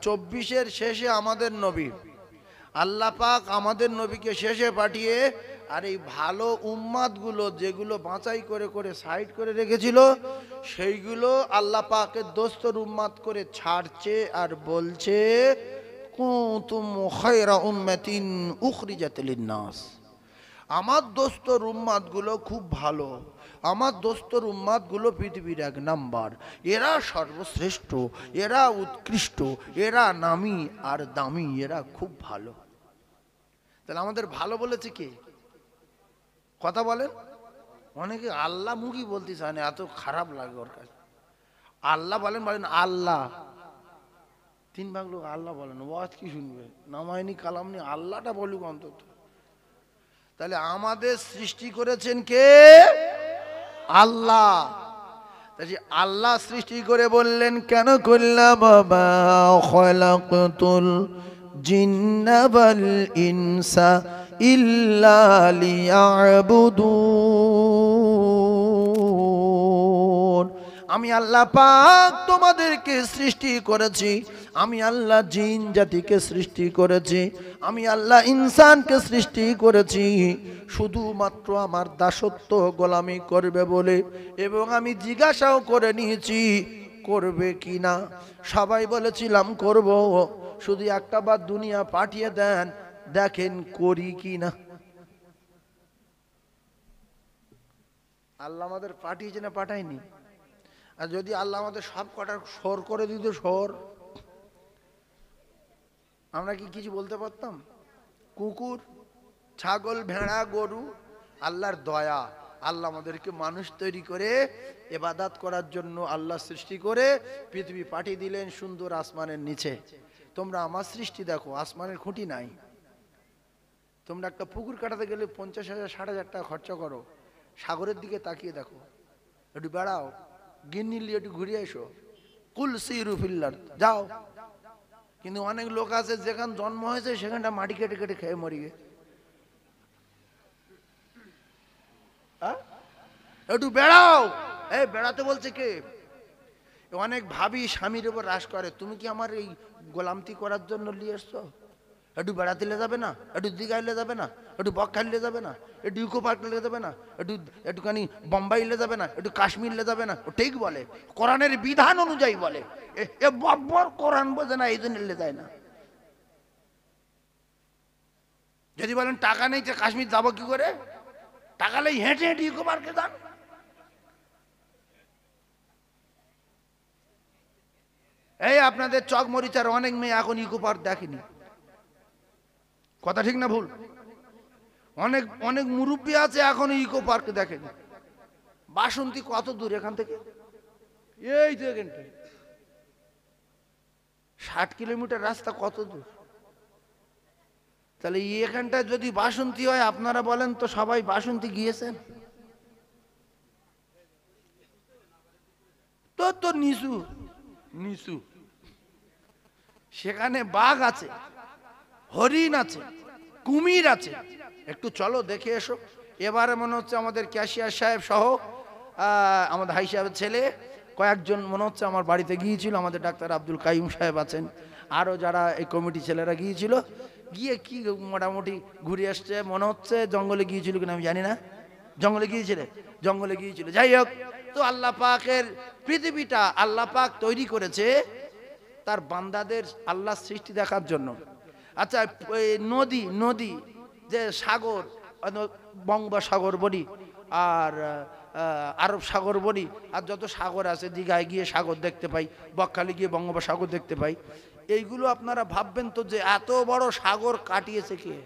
24-এর শেষে আমাদের নবী, আল্লাহ পাক আমাদের নবীকে শেষে পাঠিয়ে আর এই ভালো উম্মাদগুলো যেগুলো বাঁচাই করে করে সাইড করে রেখেছিল, সেইগুলো আল্লাহ পাকের দোস্তর উম্মাদ করে ছাড়ছে আর বলছে কুনতুম খায়রা উম্মাতিন উখরিজাত লিন-নাস। আমার দোস্তর উম্মাদগুলো খুব ভালো, আমার দোস্তর উম্মাদগুলো পৃথিবীর 1 নাম্বার, এরা সর্বশ্রেষ্ঠ, এরা উৎকৃষ্ট, এরা নামি আর দামি, এরা খুব ভালো। তাহলে আমাদের ভালো বলেছে কে? কথা বলেন। অনেকে আল্লাহ মুখী বলতে চায় না, এত খারাপ লাগে ওর কাছে। আল্লাহ বলেন, বলেন আল্লাহ। 3 ভাগ লোক আল্লাহ বলেন, ওয়াজ কি শুনবে? নামায়নি কালাম নি, আল্লাহটা বলুক অন্তত। তাহলে আমাদের সৃষ্টি করেছেন কে? আল্লাহ। তাই আল্লাহ সৃষ্টি করে বললেন কেন করলাম বাবা খলাকতুল জিন্না ওয়াল ইনসা ইল্লা লিয়াবুদুন। আমি আল্লাহ পাক তোমাদেরকে সৃষ্টি করেছি, আমি আল্লাহ জিন জাতিকে সৃষ্টি করেছি, আমি আল্লাহ ইনসানকে সৃষ্টি করেছি শুধুমাত্র আমার দাসত্ব গোলামি করবে বলে। এবং আমি জিজ্ঞাসাও করে নিয়েছি করবে কিনা, সবাই বলেছিলাম করব, শুধু একটা বার দুনিয়া পাঠিয়ে দেন, দেখেন করি কিনা। আল্লাহ আমাদের পাঠিয়েছে না পাঠায়নি? আর যদি আল্লাহ আমাদের সব কটার সর করে দিত, সর, আমরা কি কিছু বলতে পারতাম? কুকুর, ছাগল, ভেড়া, গরু, আল্লাহর দয়া। আল্লাহ আমাদেরকে মানুষ তৈরি করে ইবাদত করার জন্য আল্লাহ সৃষ্টি করে পৃথিবী পাঠিয়ে দিলেন সুন্দর আসমানের নিচে। তোমরা আমার সৃষ্টি দেখো, আসমানের খুঁটি নাই। তোমরা একটা পুকুর কাটাতে গেলে 50,000 60,000 টাকা খরচা করো, সাগরের দিকে তাকিয়ে দেখো, একটু বেড়াও, গিন্নি নিয়ে একটু ঘুরে এসো, কুল সিরু ফিল আরদ, যাও। কিন্তু অনেক লোক আছে যেখান জন্ম হয়েছে সেখানটা মাটি কেটে কেটে খেয়ে মরি গে। একটু বেড়াও, এই বেড়াতে বলছে কে? অনেক ভাবি স্বামীর উপর রাশ করে, তুমি কি আমার এই গোলামতি করার জন্য নিয়ে এসছো? একটু বেড়াতে নিয়ে যাবে না? একটু দীঘাইলে যাবে না? একটু বকখালিলে যাবে না? একটু ইকো পার্কে যাবে না? একটুখানি বোম্বাইলে যাবে না? একটু কাশ্মীরলে যাবে না? ও ঠিক বলে, কোরআনের বিধান অনুযায়ী বলে। এ বব্বর কোরআন বোঝে না, এই জন্য যায় না। যদি বলেন টাকা নেই তো কাশ্মীর যাবো কি করে? টাকা নেই, হেঁটে হেঁটে ইকো পার্কে যান। এই আপনাদের চক মরিচার অনেক মেয়ে এখন ইকো পার্ক দেখেনি, কথা ঠিক না ভুল? অনেক অনেক মুরব্বী আছে এখন ইকো পার্ক দেখেনি। বাসন্তী কত দূর এখান থেকে? এই তো এখানটায় 60 কিলোমিটার রাস্তা, কত দূর? তাহলে এখানটা যদি বাসন্তী হয়, আপনারা বলেন তো সবাই বাসন্তী গিয়েছেন? তো তো নিচু নিচু, সেখানে বাঘ আছে, হরিণ আছে, কুমির আছে, একটু চলো দেখে এসো। এবারে মনে হচ্ছে আমাদের ক্যাশিয়ার সাহেব সহ আমাদের হাই সাহেবের ছেলে কয়েকজন মনে হচ্ছে আমার বাড়িতে গিয়েছিল, আমাদের ডাক্তার আব্দুল কাইম সাহেব আছেন, আরও যারা এই কমিটি ছেলেরা গিয়েছিল, গিয়ে কি মোটামুটি ঘুরে আসছে, মনে হচ্ছে জঙ্গলে গিয়েছিল কিনা আমি জানি না, জঙ্গলে গিয়েছিল। যাই হোক, তো আল্লাহ পাকের পৃথিবীটা আল্লাহ পাক তৈরি করেছে তার বান্দাদের আল্লাহ সৃষ্টি দেখার জন্য। আচ্ছা, নদী যে সাগর, বঙ্গোপসাগর বলি আর আরব সাগর বলি, আর যত সাগর আছে, দীঘায় গিয়ে সাগর দেখতে পাই, বকখালি গিয়ে বঙ্গোপসাগর দেখতে পাই, এইগুলো আপনারা ভাববেন তো যে এত বড় সাগর কাটিয়েছে কে?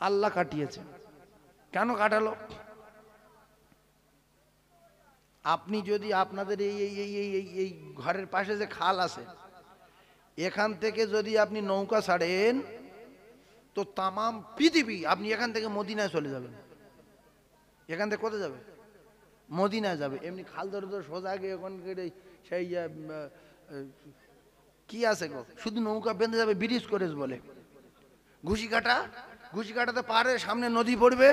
আল্লাহ কাটিয়েছে। কেন কাটালো? আপনি যদি আপনাদের এই ঘরের পাশে যে খাল আছে, এখান থেকে যদি আপনি নৌকা ছাড়েন তো তামাম পৃথিবী, আপনি এখান থেকে মদিনায় চলে যাবেন। এখান থেকে কোথায় যাবে? মদিনায় যাবে। এমনি খাল ধরে ধরে সোজা গিয়ে ওখান সেই কি আছে গো, শুধু নৌকা বেঁধে যাবে, ব্রিজ করে বলে, ঘুষিকাটাতে পারে, সামনে নদী পড়বে,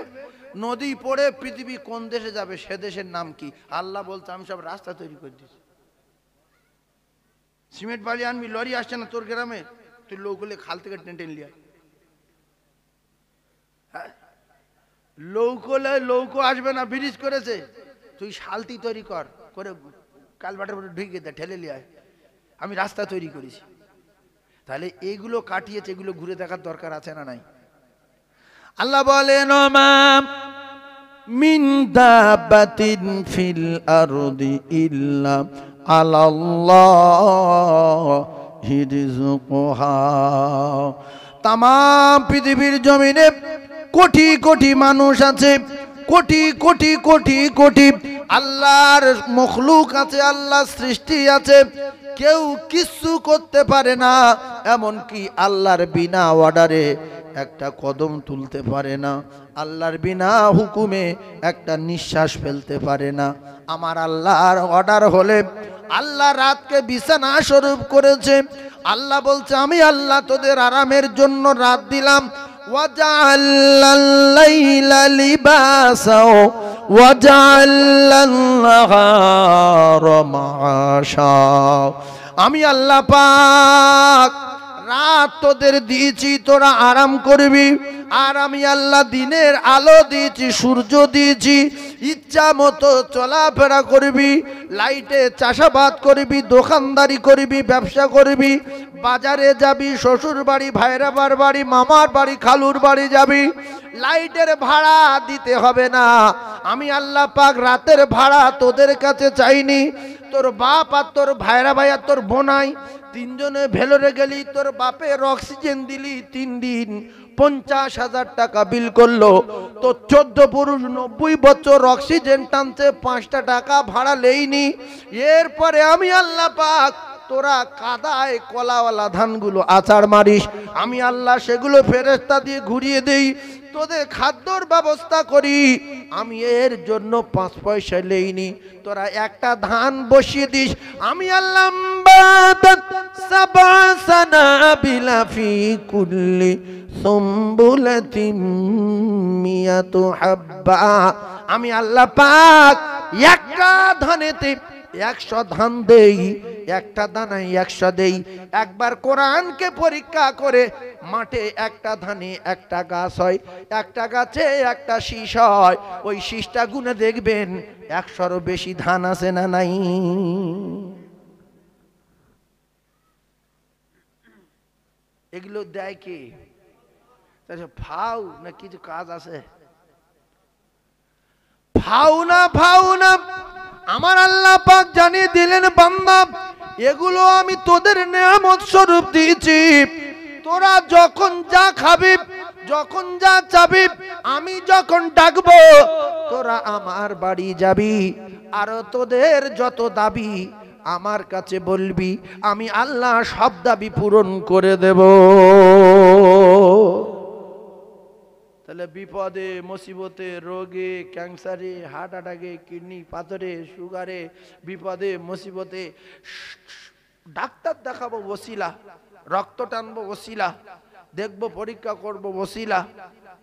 নদী পড়ে পৃথিবী কোন দেশে যাবে সে দেশের নাম কি? আল্লাহ বলছে আমি সব রাস্তা তৈরি করে দিচ্ছি। সিমেন্ট বালি আনবি, লরি আসছে না তোর গ্রামে, তুই লৌকলে খাল থেকে টেনে লিয়া, লৌকো আসবে না, ব্রিজ করেছে, তুই শালতি তৈরি করে কালবাটের মধ্যে ঢুকে দে, ঠেলে লিয়া, আমি রাস্তা তৈরি করেছি। তাহলে এইগুলো কাটিয়েছে, এগুলো ঘুরে দেখার দরকার আছে না নাই? আল্লাহ বলেন মা মিন দাবাতিন ফিল আরদি ইল্লা আলাল্লাহি রিজকুহা। তামাম পৃথিবীর জমিনে কোটি কোটি মানুষ আছে, কোটি কোটি কোটি কোটি আল্লাহর মখলুক আছে, আল্লাহর সৃষ্টি আছে, কেউ কিছু করতে পারে না, এমনকি আল্লাহর বিনা অর্ডারে একটা কদম তুলতে পারে না, আল্লাহর বিনা হুকুমে একটা নিঃশ্বাস ফেলতে পারে না। আমার আল্লাহর অর্ডার হলে, আল্লাহ রাতকে বিছানা স্বরূপ করেছে। আল্লাহ বলছে আমি আল্লাহ তোদের আরামের জন্য রাত দিলাম। ওয়াজআলাল লাইলা লিবাসা ওয়াজআলান নাহারা মাআশা। আমি আল্লাহ পাক রাত তোদের দিয়েছি, তোরা আরাম করবি, আর আমি আল্লাহ দিনের আলো দিয়েছি, সূর্য দিয়েছি, ইচ্ছা মতো চলাফেরা করবি, লাইটে চাষাবাদ করবি, দোকানদারি করবি, ব্যবসা করবি, বাজারে যাবি, শ্বশুর বাড়ি, ভাইরাবার বাড়ি, মামার বাড়ি, খালুর বাড়ি যাবি, লাইটের ভাড়া দিতে হবে না। আমি আল্লাহ পাক রাতের ভাড়া তোদের কাছে চাইনি। তোর বাপ আর তোর ভাইরা ভাই আর তোর বোনাই তিনজনে ভেলোরে গেলি, তোর বাপের অক্সিজেন দিলি 3 দিন 50,000 টাকা বিল করলো। তো 14 পুরুষ 90 বছর অক্সিজেন টানতে 5টা টাকা ভাড়া লেইনি। এরপরে আমি আল্লাহ পাক তোরা কাদায় কলাওয়ালা ধানগুলো আচার মারিস, আমি আল্লাহ সেগুলো ফেরেশতা দিয়ে ঘুরিয়ে দেই, তোদের খাদ্যর ব্যবস্থা করি, আমি এর জন্য 5 পয়সা লেইনি। তোরা একটা ধান বসিয়ে দিস, আমি আল্লাহ সানাবিলা ফি কুল্লি সুম্বুলাতিন মিয়াতু হাব্বা। আমি আল্লাহ পাক একটা ধানেতে 100 ধান দেই, একটা দানায় 100 দেই। একবার কোরআনকে পরীক্ষা করে মাঠে একটা ধানে একটা গাছ হয়, একটা গাছে একটা শীষ হয়, ওই শীষটা গুনে দেখবেন 100-এরও বেশি ধান আছে না নাই? এগুলো দেয় কে? ফাউ না কিছু কাজ আছে? ফাউ না আমার আল্লাহ পাক জানিয়ে দিলেন বান্দা এগুলো আমি তোদের নেয়ামত স্বরূপ দিয়েছি। তোরা যখন যা খাবি, যখন যা চাবি, আমি যখন ডাকবো তোরা আমার বাড়ি যাবি, আর তোদের যত দাবি আমার কাছে বলবি, আমি আল্লাহ সব দাবি পূরণ করে দেব। তাহলে বিপদে, মুসিবতে, রোগে, ক্যান্সারে, হার্ট অ্যাটাকে, কিডনি পাথরে, সুগারে, বিপদে মুসিবতে ডাক্তার দেখাবো ওসিলা, রক্ত টানবো ওসিলা, দেখবো পরীক্ষা করবো ওসিলা,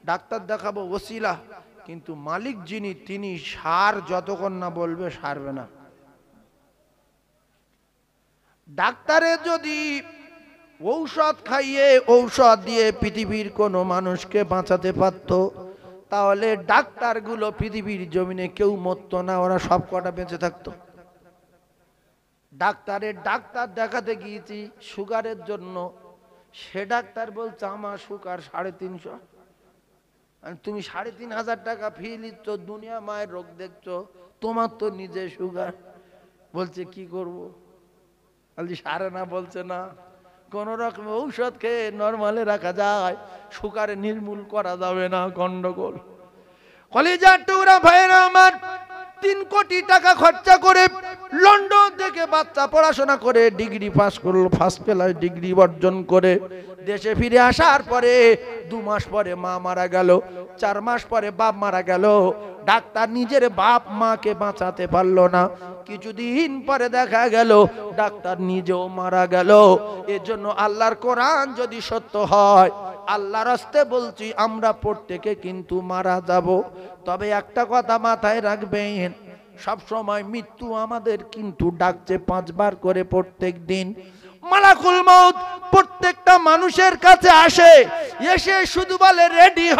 ডাক্তার দেখাবো ওসিলা, কিন্তু মালিক যিনি তিনি সার যতক্ষণ না বলবে সারবে না। ডাক্তারে যদি ঔষধ খাইয়ে ঔষধ দিয়ে পৃথিবীর কোনো মানুষকে বাঁচাতে পারত, তাহলে ডাক্তারগুলো পৃথিবীর জমিনে কেউ মরতো না, ওরা সব কটা বেঁচে থাকতো। ডাক্তার দেখাতে গিয়েছি সুগারের জন্য, সে ডাক্তার বলছে আমার সুগার 350। তুমি 3,500 টাকা ফি নিচ্ছ, দুনিয়া মায়ের রোগ দেখছো, তোমার তো নিজে সুগার। বলছে কি করবো, বলছি সারে না, বলছে না, কোন রকম ঔষধ খেয়ে নরমালে রাখা যায়, সুগারে নির্মূল করা যাবে না, গন্ডগোল। কলিজার টুকরা ভাইরা আমার, 3 কোটি টাকা খরচা করে লন্ডন থেকে বাচ্চা পড়াশোনা করে ডিগ্রি পাস করলো, ফার্স্ট ক্লাস ডিগ্রি অর্জন করে দেশে ফিরে আসার পরে 2 মাস পরে মা মারা গেল, 4 মাস পরে বাপ মারা গেল। ডাক্তার নিজের বাপ মাকে বাঁচাতে পারলো না, কিছুদিন পরে দেখা গেল ডাক্তার নিজেও মারা গেল। এর জন্য আল্লাহর কোরআন যদি সত্য হয়, আল্লাহর রাস্তে বলছি আমরা প্রত্যেকে কিন্তু মারা যাব। তবে একটা কথা মাথায় রাখবেন, সব সময় মৃত্যু আমাদের কিন্তু ডাকছে 5 বার করে প্রত্যেক দিন। মালাকুল মউত প্রত্যেকটা মানুষের কাছে আসে, এসে শুধু বলে রেডি হ,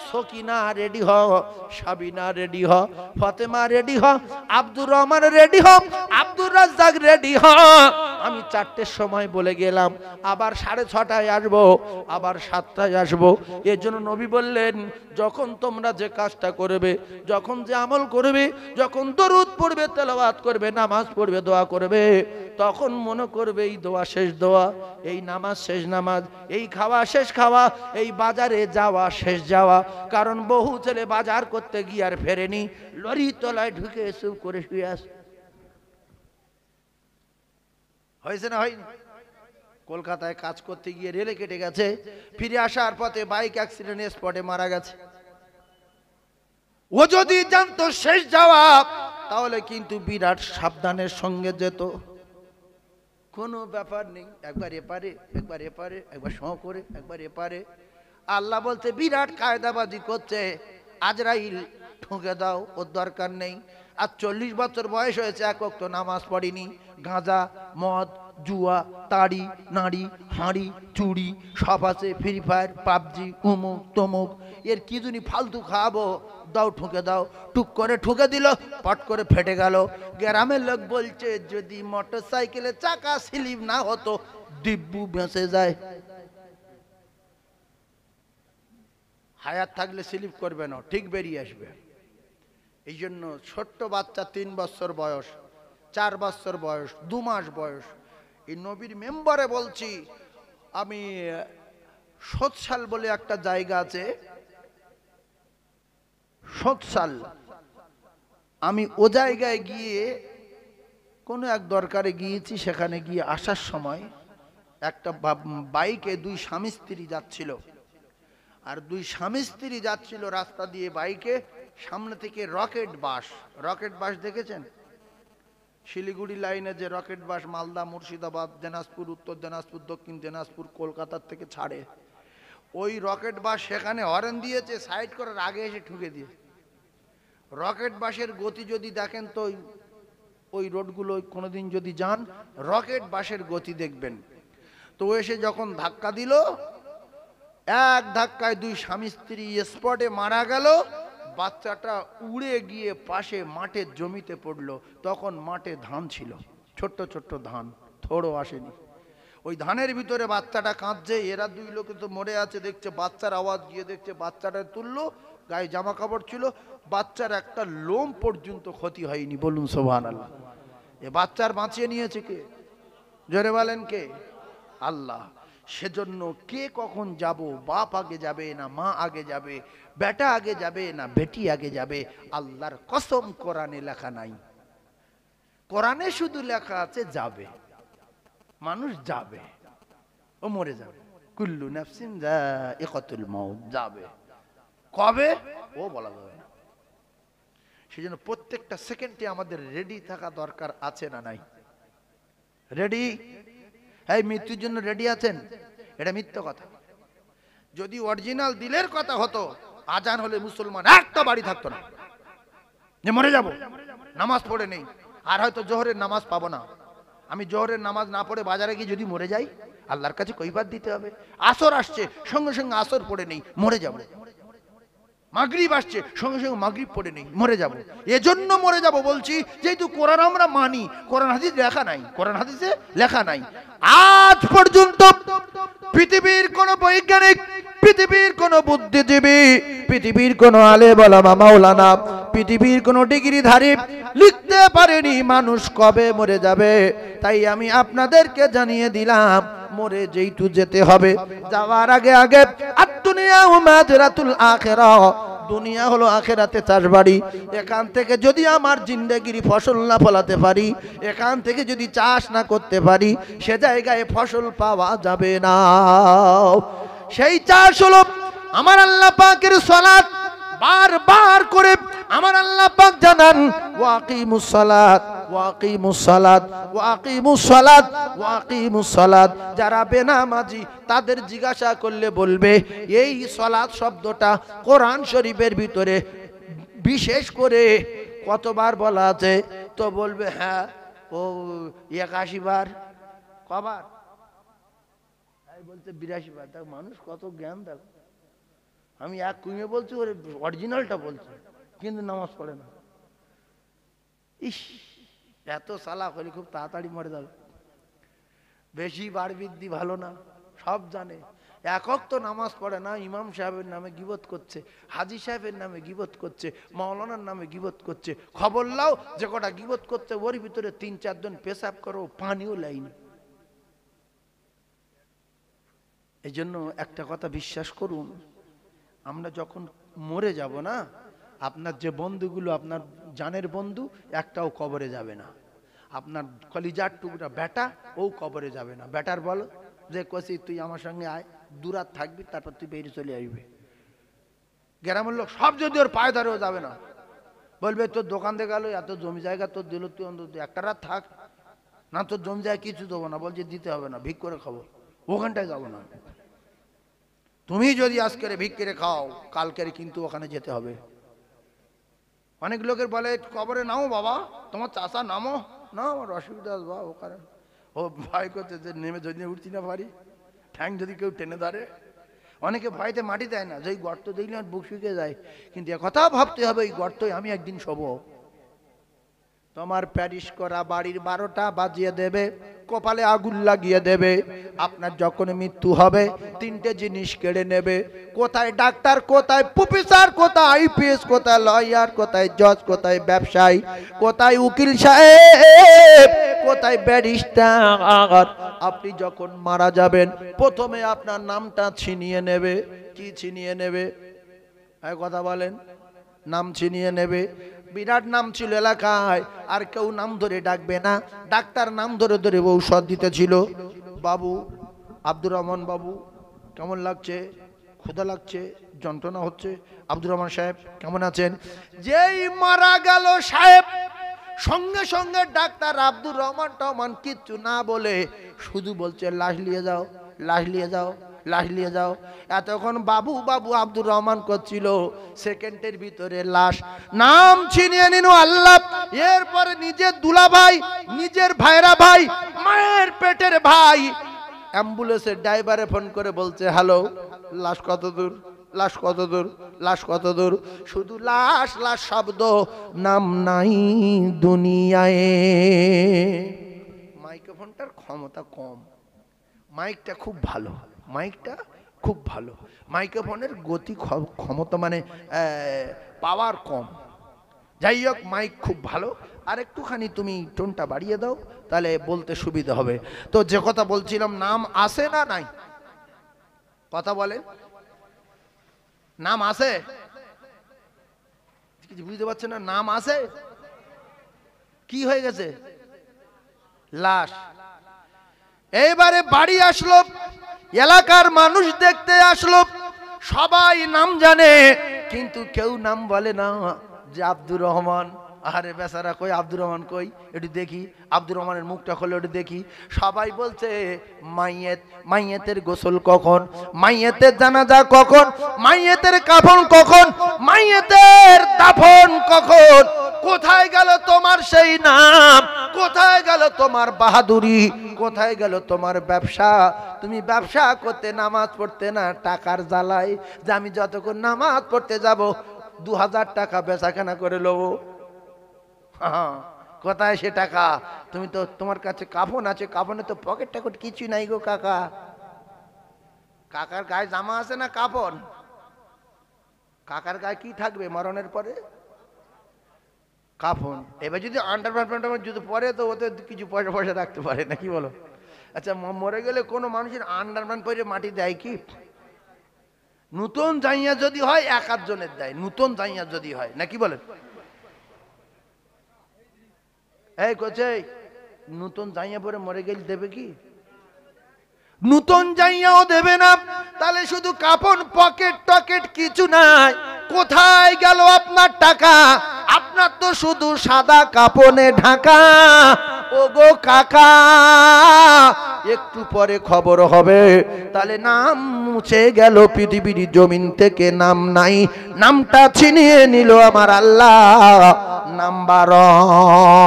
সকিনা রেডি হ, সাবিনা রেডি হ, ফাতেমা রেডি হ, আব্দুর রহমান রেডি হ, আব্দুর রাজ্জাক রেডি হ। আমি 4টের সময় বলে গেলাম, আবার 6:30টায় আসবো, আবার 7টায় আসবো। এর জন্য নবী বললেন, যখন তোমরা যে কাজটা করবে, যখন যে আমল করবে, যখন দরুদ পড়বে, তেলাওয়াত করবে, নামাজ পড়বে, দোয়া করবে, তখন মনে করবে এই দোয়া শেষ দোয়া, এই নামাজ শেষ নামাজ, এই খাওয়া শেষ খাওয়া, এই বাজারে যাওয়া শেষ যাওয়া। কারণ বহু ছেলে বাজার করতে গিয়ে আর ফেরেনি, লরির তলায় ঢুকে চুপ করে শুয়ে আসে। হয়েছে না হয়নি? কলকাতায় কাজ করতে গিয়ে রেলে কেটে গেছে, ফিরে আসার পথে বাইক অ্যাক্সিডেন্টে স্পটে মারা গেছে। ও যদি জানতো শেষ যাওয়া, তাহলে কিন্তু বিরাট সাবধানের সঙ্গে যেত। কোনো ব্যাপার নেই, একবার এপারে, একবার এপারে, একবার সঁ করে, একবার এপারে। আল্লাহ বলতে বিরাট কায়দাবাজি করছে, আজরাইল ঠুকে দাও, ওর দরকার নেই। আর 40 বছর বয়স হয়েছে, এক ওয়াক্ত নামাজ পড়িনি, গাঁজা, মদ, জুয়া, তাড়ি, নাড়ি, হাঁড়ি, চুড়ি সব আছে, ফ্রি ফায়ার, পাবজি, উমুক তমুক, এর কি জন্য ফালতু খাওয়াবো, দাও ঠুকে দাও। টুক করে ঠুকে দিল, পট করে ফেটে গেল। গ্রামের লোক বলছে যদি মোটর সাইকেলের চাকা স্লিপ না হতো, দিব্যু বেঁচে যায়। হায়াত থাকলে স্লিপ করবে না, ঠিক বেরিয়ে আসবে। এই জন্য ছোট্ট বাচ্চা 3 বছর বয়স, 4 বছর বয়স, 2 মাস বয়স, এই নবীর মেম্বারে বলছি আমি, সোৎসাল বলে একটা জায়গা আছে, সোৎসাল, আমি ও জায়গায় গিয়ে কোনো এক দরকারে গিয়েছি। সেখানে গিয়ে আসার সময় একটা বাইকে 2 স্বামী স্ত্রী যাচ্ছিল, আর 2 স্বামী স্ত্রী যাচ্ছিল রাস্তা দিয়ে বাইকে, সামনে থেকে রকেট বাস। রকেট বাস দেখেছেন? শিলিগুড়ি লাইনে যে রকেট বাস মালদা, মুর্শিদাবাদ, দিনাজপুর, উত্তর দিনাজপুর, দক্ষিণ দিনাজপুর, কলকাতার থেকে ছাড়ে, ওই রকেট বাস সেখানে হর্ন দিয়েছে, সাইড করার আগে এসে ঠুকে দিয়ে। রকেট বাসের গতি যদি দেখেন তো, ওই রোডগুলো কোনোদিন যদি যান, রকেট বাসের গতি দেখবেন। তো এসে যখন ধাক্কা দিল, এক ধাক্কায় 2 স্বামী স্ত্রী স্পটে মারা গেল। বাচ্চাটা উড়ে গিয়ে পাশে মাঠের জমিতে পড়লো। তখন মাঠে ধান ছিল, ছোট্ট ছোট্ট ধান, থোড়ও আসেনি। ওই ধানের ভিতরে বাচ্চাটা কাঁদছে। এরা 2 লোকে তো মরে আছে দেখছে, বাচ্চার আওয়াজ গিয়ে দেখছে, বাচ্চাটা তুললো, গায়ে জামা কাপড় ছিল, বাচ্চার একটা লোম পর্যন্ত ক্ষতি হয়নি। বলুন সুবহানাল্লাহ। এ বাচ্চার বাঁচিয়ে নিয়েছে কে? জোরে বলেন কে? আল্লাহ। সেজন্য কে কখন যাব, বাপ আগে যাবে না মা আগে যাবে, বেটা আগে যাবে না বেটি আগে যাবে, আল্লাহর কসম কোরআনে লেখা নাই। কোরআনে শুধু লেখা আছে যাবে, মানুষ যাবে, ও মরে যাবে। কুল্লু নাফসিন যায়িকাতুল মাউত, যাবে। কবে ও বলা যাবে না। সেজন্য প্রত্যেকটা সেকেন্ডে আমাদের রেডি থাকা দরকার, আছে না নাই? রেডি? এই মৃত্যুর জন্য রেডি আছেন? এটা মিথ্যা কথা। যদি অরিজিনাল দিলের কথা হতো আজান হলে মুসলমান একটা বাড়ি থাকতো না যে মরে যাব, নামাজ পড়ে নেই। আর হয়তো জোহরের নামাজ পাবো না, আমি জোহরের নামাজ না পড়ে বাজারে গিয়ে যদি মরে যাই আল্লাহর কাছে কৈফিয়ত দিতে হবে। আসর আসছে, সঙ্গে সঙ্গে আসর পড়ে নেই, মরে যাব। মাগরিব আসছে, সঙ্গে সঙ্গে মাগরিব পড়ে নেই, মরে যাব। এজন্য মরে যাব বলছি, যেহেতু কোরআন আমরা মানি, কোরআন হাদিস লেখা নাই, কোরআন হাদিসে লেখা নাই। আজ পর্যন্ত পৃথিবীর কোন বৈজ্ঞানিক, পৃথিবীর কোন বুদ্ধিজীবী, পৃথিবীর কোন আলেম ওলামা মাওলানা, পৃথিবীর কোন ডিগ্রিধারী লিখতে পারেনি মানুষ কবে মরে যাবে। তাই আমি আপনাদেরকে জানিয়ে দিলাম, মরে যেইটু যেতে হবে, যাওয়ার আগে আগে আদ-দুনিয়া মাযরাতুল আখিরাহ, দুনিয়া হলো আখিরাতে চাষবাড়ি। এখান থেকে যদি আমার জিন্দেগির ফসল না ফলাতে পারি, এখান থেকে যদি চাষ না করতে পারি, সে জায়গায় ফসল পাওয়া যাবে না। সেই চাষ হলো আমার আল্লাহ পাকের সালাত। বারবার করে আমার আল্লাহ পাক জানান, ওয়াকিমুস সালাত ওয়াকিমুস সালাত ওয়াকিমুস সালাত ওয়াকিমুস সালাত। যারা বেনামাজি তাদের জিজ্ঞাসা করলে বলবে এই সালাত শব্দটা কোরআন শরীফের ভিতরে বিশেষ করে কতবার বলা আছে? তো বলবে হ্যাঁ ও 81 বার। কবার? বলতে 82 বার। দেখ মানুষ কত জ্ঞান, দেখ আমি এক কুইমে বলছি, ওর অরিজিনালটা বলছি, কিন্তু নামাজ পড়ে না। ইস, এত সালাক হলে খুব তাড়াতাড়ি মরে যাবে। বেশি বার বৃদ্ধি ভালো না, সব জানে। একক তো নামাজ পড়ে না, ইমাম সাহেবের নামে গীবত করছে, হাজি সাহেবের নামে গীবত করছে, মাওলানার নামে গীবত করছে। খবর লাও যে কটা গীবত করছে ওর ভিতরে 3-4 জন পেশাব করো, পানিও লাইনি। এই জন্য একটা কথা বিশ্বাস করুন, আমরা যখন মরে যাব না, আপনার যে বন্ধুগুলো আপনার জানের বন্ধু একটাও কবরে যাবে না। আপনার কলিজার টুকরা বেটা ও কবরে যাবে না। বেটার বল যে কসি তুই আমার সঙ্গে আয়, দূরাত থাকবি, তারপর তুই বেরিয়ে চলে আসবি। গ্রামের লোক সব যদি ওর পায়ে ধরেও যাবে না, বলবে তোর দোকান থেকে গেল, এত জমি জায়গা তোর দিল, তুই অন্তত একটা রাত থাক না, তোর জমি জায়গা কিছু দেবো না। বলছে দিতে হবে না, ভিক করে খাবো, ওখানটায় যাবো না। তুমি যদি আজকের ভিক করে খাও, কালকের কিন্তু ওখানে যেতে হবে। অনেক লোকের বলে কবরে নামো বাবা, তোমার চাষা নামো না, আমার অসুবিধা আছে বাবা, ওখানে ও ভয় করছে যে নেমে যদি উঠছি না পারি, ঠ্যাং যদি কেউ টেনে ধরে। অনেকে ভয়তে মাটি দেয় না, যে গর্ত দেখলে আমার বুক শুকিয়ে যায়। কিন্তু কথা ভাবতে হবে, এই গর্তই আমি একদিন শোবো। তোমার প্যারিস করা বাড়ির 12টা বাজিয়ে দেবে, কপালে আগুন লাগিয়ে দেবে। আপনার যখন মৃত্যু হবে 3টে জিনিস কেড়ে নেবে। কোথায় ডাক্তার, কোথায় প্রফেসর, কোথায় আইপিএস, কোথায় লয়ার, কোথায় জজ, কোথায় ব্যবসায়ী, কোথায় উকিল সাহেব, কোথায় ব্যারিস্টার। আপনি যখন মারা যাবেন প্রথমে আপনার নামটা ছিনিয়ে নেবে। কি ছিনিয়ে নেবে? কথা বলেন। নাম ছিনিয়ে নেবে। বিরাট নাম ছিল এলাকায়, আর কেউ নাম ধরে ডাকবে না। ডাক্তার নাম ধরে ধরে ঔষধ দিতেছিল। বাবু আব্দুর রহমান বাবু, কেমন লাগছে? ক্ষুধা লাগছে, যন্ত্রণা হচ্ছে। আব্দুর রহমান সাহেব কেমন আছেন? যেই মারা গেল সাহেব, সঙ্গে সঙ্গে ডাক্তার আব্দুর রহমান কিচ্ছু না বলে শুধু বলছে লাশ নিয়ে যাও, লাশ নিয়ে যাও, লাশ নিয়ে যাও। এতক্ষণ বাবু বাবু আব্দুর রহমান করছিল, সেকেন্ডের ভিতরে লাশ। নাম ছিনিয়ে নিল আল্লাহ। এরপরে নিজের দুলা ভাই, নিজের ভাইরা ভাই, মায়ের পেটের ভাই অ্যাম্বুলেন্সের ড্রাইভারে ফোন করে বলছে হ্যালো, লাশ কত দূর, লাশ কত দূর, লাশ কত দূর। শুধু লাশ লাশ শব্দ, নাম নাই দুনিয়ায়। মাইক্রোফোনটার ক্ষমতা কম, মাইকটা খুব ভালো, মাইকটা খুব ভালো। মাইক্রোফোনের গতি ক্ষমতা মানে পাওয়ার কম। যাই হোক, মাইক খুব ভালো। আর একটুখানি তুমি টোনটা বাড়িয়ে দাও, তাহলে বলতে সুবিধা হবে। তো যে কথা বলছিলাম, নাম আছে না নাই? কথা বলে, নাম আছে? কিছু বুঝতে পারছে না? নাম আছে। কি হয়ে গেছে? লাশ। এইবারে বাড়ি আসলো, এলাকার মানুষ দেখতে আসলো, সবাই নাম জানে কিন্তু কেউ নাম বলে না যে আব্দুর রহমান, আরে বেচারা কই, আব্দুর রহমান কই, একটু দেখি। আব্দুর রহমানের মুখটা খুলে একটু দেখি। সবাই বলছে মাইয়েত, মাইয়েতের গোসল কখন, মাইয়েতের জানাজা কখন, মাইয়েতের কাফন কখন, মাইয়েতের দাফন কখন। কোথায় গেল তোমার সেই নাম, কোথায় গেল তোমার বাহাদুরি, কোথায় গেল তোমার ব্যবসা? তুমি ব্যবসা করতে, নামাজ পড়তে না টাকার জ্বালায়, যে আমি যতক্ষণ নামাজ পড়তে যাব 2000 টাকা বেচাকেনা করে লবো। কোথায় সে টাকা? তুমি তো, তোমার কাছে কাফন আছে, কাফনে তো পকেট টাকেট কিছু নাই গো কাকা। কাকার গায়ে জামা আছে না কাফন? কাকার গায়ে কি থাকবে মরণের পরে? কাফন। এবার যদি আন্ডারপ্যান্ট যদি পরে, তো ওতে কিছু পয়সা পয়সা রাখতে পারে না, কি বলো? আচ্ছা, মরে গেলে কোনো মানুষের আন্ডারপ্যান্ট পরে মাটি দেয় কি? নতুন জাইয়া যদি হয় 1-8 জনের দেয়, নতুন জাইয়া যদি হয়, নাকি বলেন? এই কোচে, নতুন জাইয়া পরে মরে গেলে দেবে কি? নতুন জাইয়াও দেবে না। তাহলে শুধু কাপড়, পকেট টকেট কিছু নাই। কোথায় গেল আপনার টাকা? আপনার তো শুধু সাদা কাপড়ে ঢাকা। ও গো কাকা, একটু পরে খবর হবে। তাহলে নাম মুছে গেল পৃথিবীর জমিন থেকে, নাম নাই। নামটা ছিনিয়ে নিল আমার আল্লাহ। নাম্বার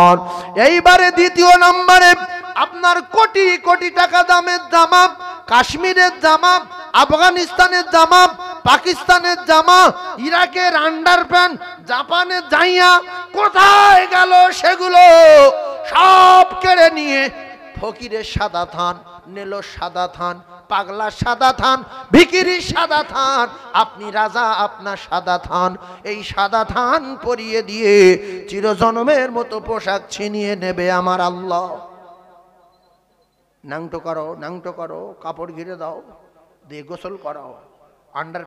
1। এইবারে দ্বিতীয় নম্বরে আপনার কোটি কোটি টাকা দামের জামা, কাশ্মীরের জামা, আফগানিস্তানের জামা, পাকিস্তানের জামা, ইরাকের আন্ডারপ্যান্ট, জাপানের জাইয়া, কোথায় গেল সেগুলো? সব কেড়ে নিয়ে ফকিরের সাদা থান নিল, সাদা থান, পাগলা সাদা থান, ভিখিরির সাদা থান। আপনি রাজা, আপনার সাদা থান। এই সাদা থান পরিয়ে দিয়ে চিরজন্মের মতো পোশাক ছিনিয়ে নেবে আমার আল্লাহ। নাংটো করো, নাংটো করো, কাপড় ঘিরে দাও, দিয়ে গোসল করাও, আন্ডার